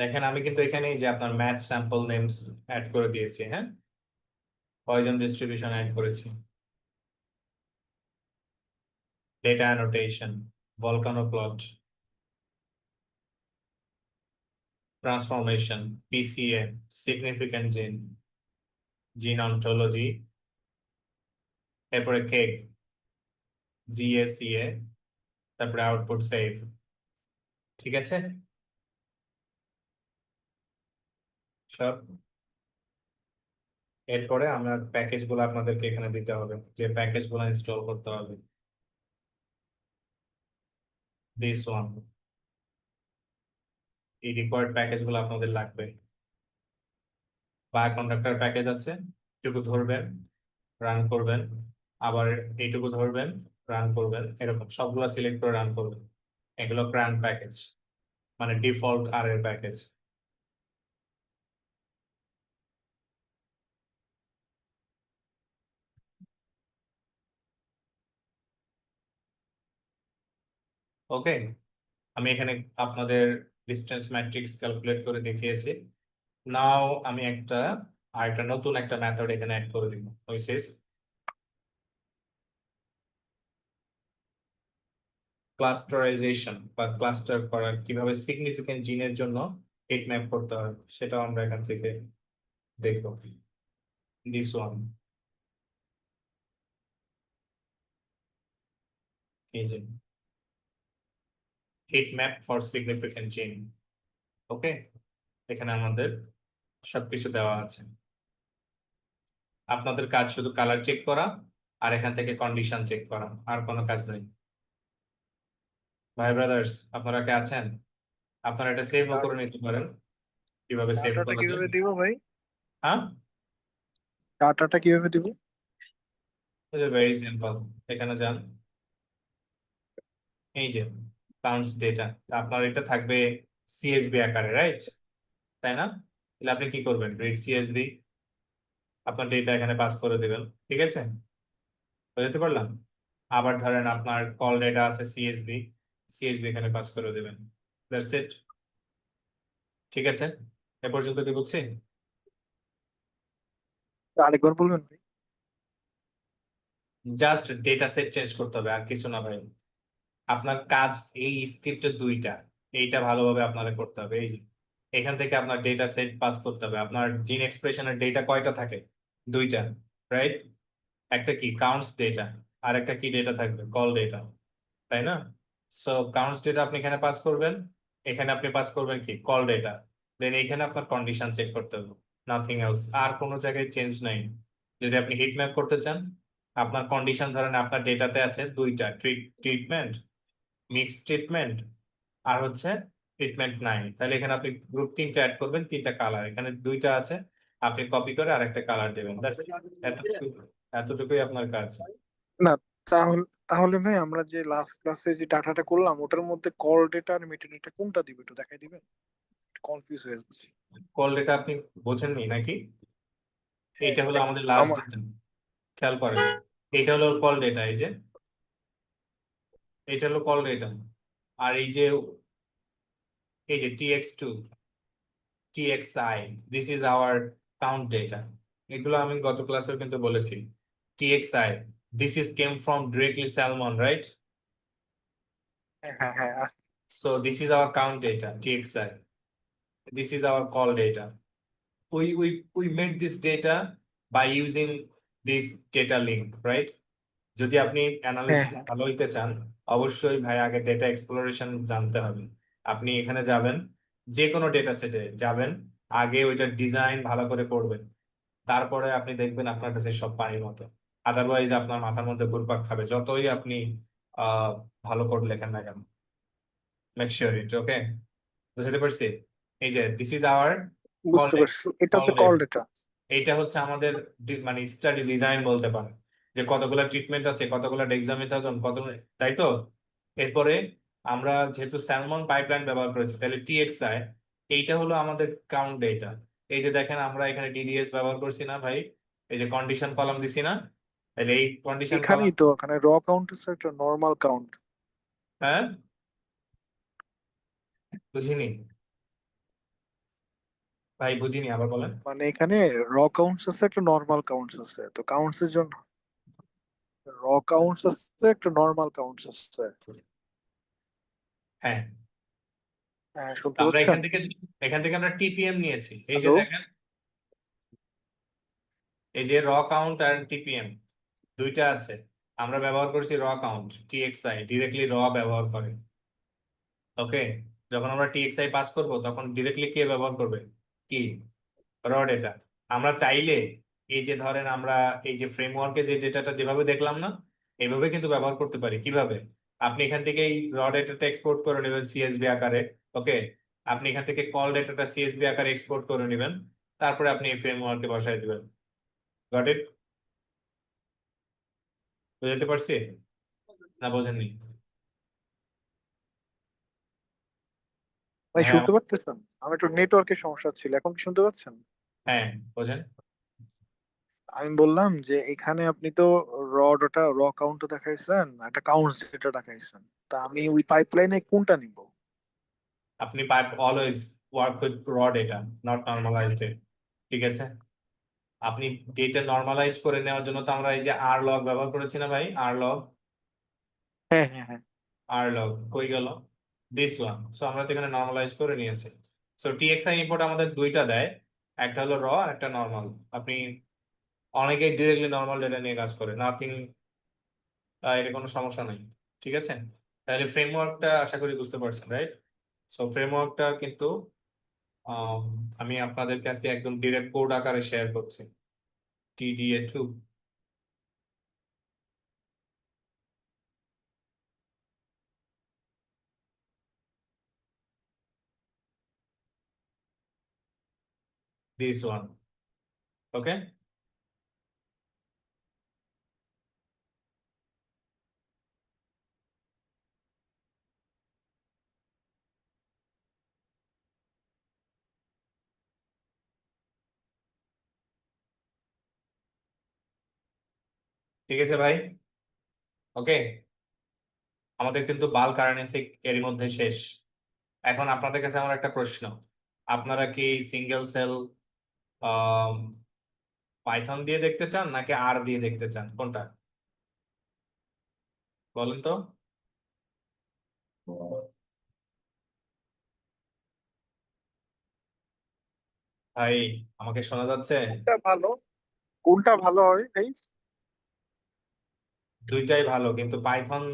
দেখেন আমি কিন্তু এখানে এই যে আপনার ম্যাচ স্যাম্পল নেমস অ্যাড করে দিয়েছি, হ্যাঁ, পয়জন ডিস্ট্রিবিউশন অ্যাড করেছি, data annotation, volcano plot, transformation, PCA, significant জিন, জিন অন্টোলজি, এরপরে কেক, জিএসিএ, তারপরে আউটপুট সেভ। ঠিক আছে সব। এরপরে আমরা প্যাকেজ গুলো আপনাদেরকে এখানে দিতে হবে, যে প্যাকেজ গুলো ইনস্টল করতে হবে। দিস ওয়ান, এই রিকোয়ার্ড প্যাকেজ গুলো আপনাদের লাগবে। বা কন্ডাক্টর প্যাকেজ আছে, এটুকু ধরবেন, রান করবেন, আবার এইটুকু ধরবেন, রান করবেন, এরকম সবগুলো সিলেক্ট করে রান করবেন। এগুলো ক্রান প্যাকেজ, মানে ডিফল্ট আর এর প্যাকেজ। ওকে, আমি এখানে আপনাদের ডিস্টেন্স ম্যাট্রিক্স ক্যালকুলেট করে দেখিয়েছি। নাও আমি আরেকটা নতুন একটা মেথড এখানে অ্যাড করে দিব, which is ক্লাস্টারাইজেশন, বা ক্লাস্টার করা, কিভাবে সিগনিফিকেন্ট জিনের জন্য হিট ম্যাপ করতে হয় সেটাও আমরা এখান থেকে দেখব। দিস ওয়ান, এই যে হিট ম্যাপ ফর সিগনিফিকেন্ট জিন। ওকে, এখানে আমাদের সবকিছু দেওয়া আছে। আপনাদের কাজ শুধু কালার চেক করা আর এখান থেকে কন্ডিশন চেক করা, আর কোনো কাজ নেই। ভাই ব্রাদার্স, আপনারা কে আছেন? আপনারা এটা সেভও করে নিতে পারেন, কিভাবে সেভ ডাটাটা করা যায়। কিভাবে দিব ভাই? হ্যাঁ, ডাটাটা কিভাবে দিব? ভেরি সিম্পল, এখানে যান, এই যে কাউন্টস ডেটা, আপনার এটা থাকবে সিএসভি আকারে, রাইট? তাই না? তাহলে আপনি কি করবেন, রিড সিএসভি, আপনার ডেটা এখানে পাস করে দেবেন। ঠিক আছে, বুঝতে পারলাম। আবার ধরেন আপনার কল ডেটা আছে সিএসভি, সিএসভি এখানে পাস করে দেবেন। That's it. ঠিক আছে, এ পর্যন্ত কি বুঝছি? আরেকবার বলবেন ভাই? জাস্ট ডেটা সেট চেঞ্জ করতে হবে, আর কিছু না ভাই। আপনার কাজ এই স্ক্রিপ্টের দুইটা, এইটা ভালোভাবে আপনারা করতে হবে। এই যে এখান থেকে আপনার ডেটা সেট পাস করতে হবে। আপনার জিন এক্সপ্রেশনের ডেটা কয়টা থাকে? দুইটা, রাইট? একটা কি কাউন্টস ডেটা, আর একটা কি ডেটা থাকবে, কল ডেটা, তাই না? সো কাউন্টস ডেটা আপনি এখানে পাস করবেন, এখানে আপনি পাস করবেন কি, কল ডেটা। দেন এখানে আপনার কন্ডিশন চেক করতে হবে, নাথিং এলস, আর কোনো জায়গায় চেঞ্জ নাই। যদি আপনি হিট ম্যাপ করতে চান, আপনার কন্ডিশন ধরেন আপনার ডেটাতে আছে দুইটা, ট্রিটমেন্ট, মিক্সড ট্রিটমেন্ট, আর হচ্ছে ট্রিটমেন্ট নাই, তাহলে এখানে আপনি গ্রুপ তিনটা অ্যাড করবেন, তিনটা কালার, এখানে দুইটা আছে, আপনি কপি করে আরেকটা কালার দেবেন। এতটুকুই আপনার কাজ। না, তাহলে তাহলে ভাই আমরা যে লাস্ট ক্লাসে যে ডাটাটা করলাম ওটার মধ্যে কল ডেটা আর মেটা ডেটা কোনটা দিবে একটু দেখাই দিবেন? কনফিউজ হয়ে যাচ্ছি। কল ডেটা আপনি বোঝেননি নাকি? হ্যাঁ, এইটা হলো আমাদের লাস্ট আমার ডেটা, খেয়াল করেন। এইটা হলো কল ডেটা, এই যে এটা হলো কল ডেটা, আর এই যে tx2, txi, this is hour count data. এগুলো আমি গত ক্লাসেও কিন্তু বলেছি। txi, this is came from directly salmon, right? হ্যাঁ হ্যাঁ হ্যাঁ so this is hour count data, txi, this is our call data. We made this data by using this data link, right? যদি আপনি হ্যাঁ অ্যানালিসিস হ্যাঁ। ভালো হইতে চান, অবশ্যই ভাই আগে ডেটা এক্সপ্লোরেশন জানতে হবে। আপনি এখানে যাবেন, যে কোনো ডেটা সেটে যাবেন, আগে ওইটার ডিজাইন ভালো করে পড়বেন, তারপরে আপনি দেখবেন আপনার কাছে সব পানির মতো। আদারওয়াইজ আপনার মাথার মধ্যে ঘুরপাক খাবে, যতই আপনি ভালো কোড লেখেন না কেন। মেক শিওর ইট, ওকে? বুঝতে পারছি। এই যে দিস ইজ আওয়ার কল বুঝতে পারছি, এটা কল হচ্ছে কল ডেটা, ডেটা। এইটা হচ্ছে আমাদের মানে স্টাডি ডিজাইন বলতে পারেন, যে কতগুলো ট্রিটমেন্ট আছে, কতগুলো ডেক্সামেথাসোন, কত, তাই তো? এরপরে আমরা যেহেতু স্যালমন পাইপলাইন ব্যবহার করেছি, তাহলে টিএক্সআই, এইটা হলো আমাদের কাউন্ট ডেটা। এই যে দেখেন আমরা এখানে ডিডিএস ব্যবহার করছি না ভাই, এই যে কন্ডিশন কলাম দিছি না, তাহলে এই কন্ডিশন কলাম, এখানেই তো এখানে র কাউন্ট হচ্ছে একটা নর্মাল কাউন্ট। হ্যাঁ, বুঝিনি। ভাই বুঝিনি, আবার বলেন। মানে এখানে র কাউন্টস আছে, একটা নর্মাল কাউন্টস আছে। তো কাউন্টস এর জন্য র কাউন্টস আছে, একটা নর্মাল কাউন্টস আছে। হ্যাঁ, হ্যাঁ, তো শুনতে আমরা পাচ্ছেন? এখান থেকে আমরা টিপিএম নিয়েছি। এই যে হ্যালো। দেখেন, এই যে র কাউন্ট আর টিপিএম দুইটা আছে। আমরা ব্যবহার করছি র কাউন্ট, টিএক্সআই ডিরেক্টলি র ব্যবহার করে। ওকে, যখন আমরা টিএক্সআই পাস করব তখন ডিরেক্টলি কে ব্যবহার করবে? কি? র ডেটা। আমরা চাইলে এই যে ধরেন আমরা এই যে ফ্রেমওয়ার্কে যে ডেটাটা যেভাবে দেখলাম না, এইভাবে কিন্তু ব্যবহার করতে পারি। কিভাবে? আপনি এখান থেকে এই র ডেটাটা এক্সপোর্ট করে নেবেন সিএসভি আকারে। ওকে, আপনি এখান থেকে কল ডেটাটা সিএসভি আকারে এক্সপোর্ট করে নেবেন, তারপরে আপনি এই ফ্রেমওয়ার্কে বসাই দিবেন। Got it? বুঝতে পারছি না বোঝেননি? ভাই হ্যাঁ, শুনতে পাচ্ছেন? আমার একটু নেটওয়ার্কের সমস্যা ছিল, এখন কি শুনতে পাচ্ছেন? হ্যাঁ, বোঝেন। আমি বললাম যে এখানে আপনি তো র কাউন্ট দেখাইছেন, একটা কাউন্টস ডেটা দেখাইছেন। তা আমি ওই পাইপলাইনে কোনটা নিব? আপনি পাইপ অলওয়েজ ওয়ার্ক উইথ র ডেটা, নট নর্মালাইজড ডেটা। ঠিক আছে, আপনি ডেটা নর্মালাইজ করে নেওয়ার জন্য তো আমরা এই যে আর লগ ব্যবহার করেছি না ভাই? আর লগ, হ্যাঁ, হ্যাঁ, হ্যাঁ। আর লগ কই গেল? This one. সো আমরা তো এখানে নর্মালাইজ করে নিয়েছি। সো টিএক্সআই ইম্পোর্ট আমাদের দুইটা দেয়, একটা হলো র আর একটা নর্মাল। আপনি অনেকেই ডিরেক্টলি নর্মাল ডেটা নিয়ে কাজ করে, নাথিং, এটা কোনো সমস্যা নেই। ঠিক আছে, তাহলে ফ্রেমওয়ার্কটা আশা করি বুঝতে পারছেন, রাইট? সো ফ্রেমওয়ার্কটা কিন্তু আম, আমি আপনাদেরকে আজকে একদম ডিরেক্ট কোড আকারে শেয়ার করছি। TDA2, this one. ওকে, ঠিক আছে ভাই। ওকে, আমাদের কিন্তু বাল্ক আরএনএসিক এরই মধ্যে শেষ। এখন আপনাদের কাছে আমার একটা প্রশ্ন, আপনারা কি সিঙ্গেল সেল পাইথন দিয়ে দেখতে চান নাকি আর দিয়ে দেখতে চান, কোনটা বলেন তো? ভাই, আমাকে শোনা যাচ্ছে? কোনটা ভালো? কোনটা ভালো হয় ভাই? দুইটাই ভালো, কিন্তু পাইথন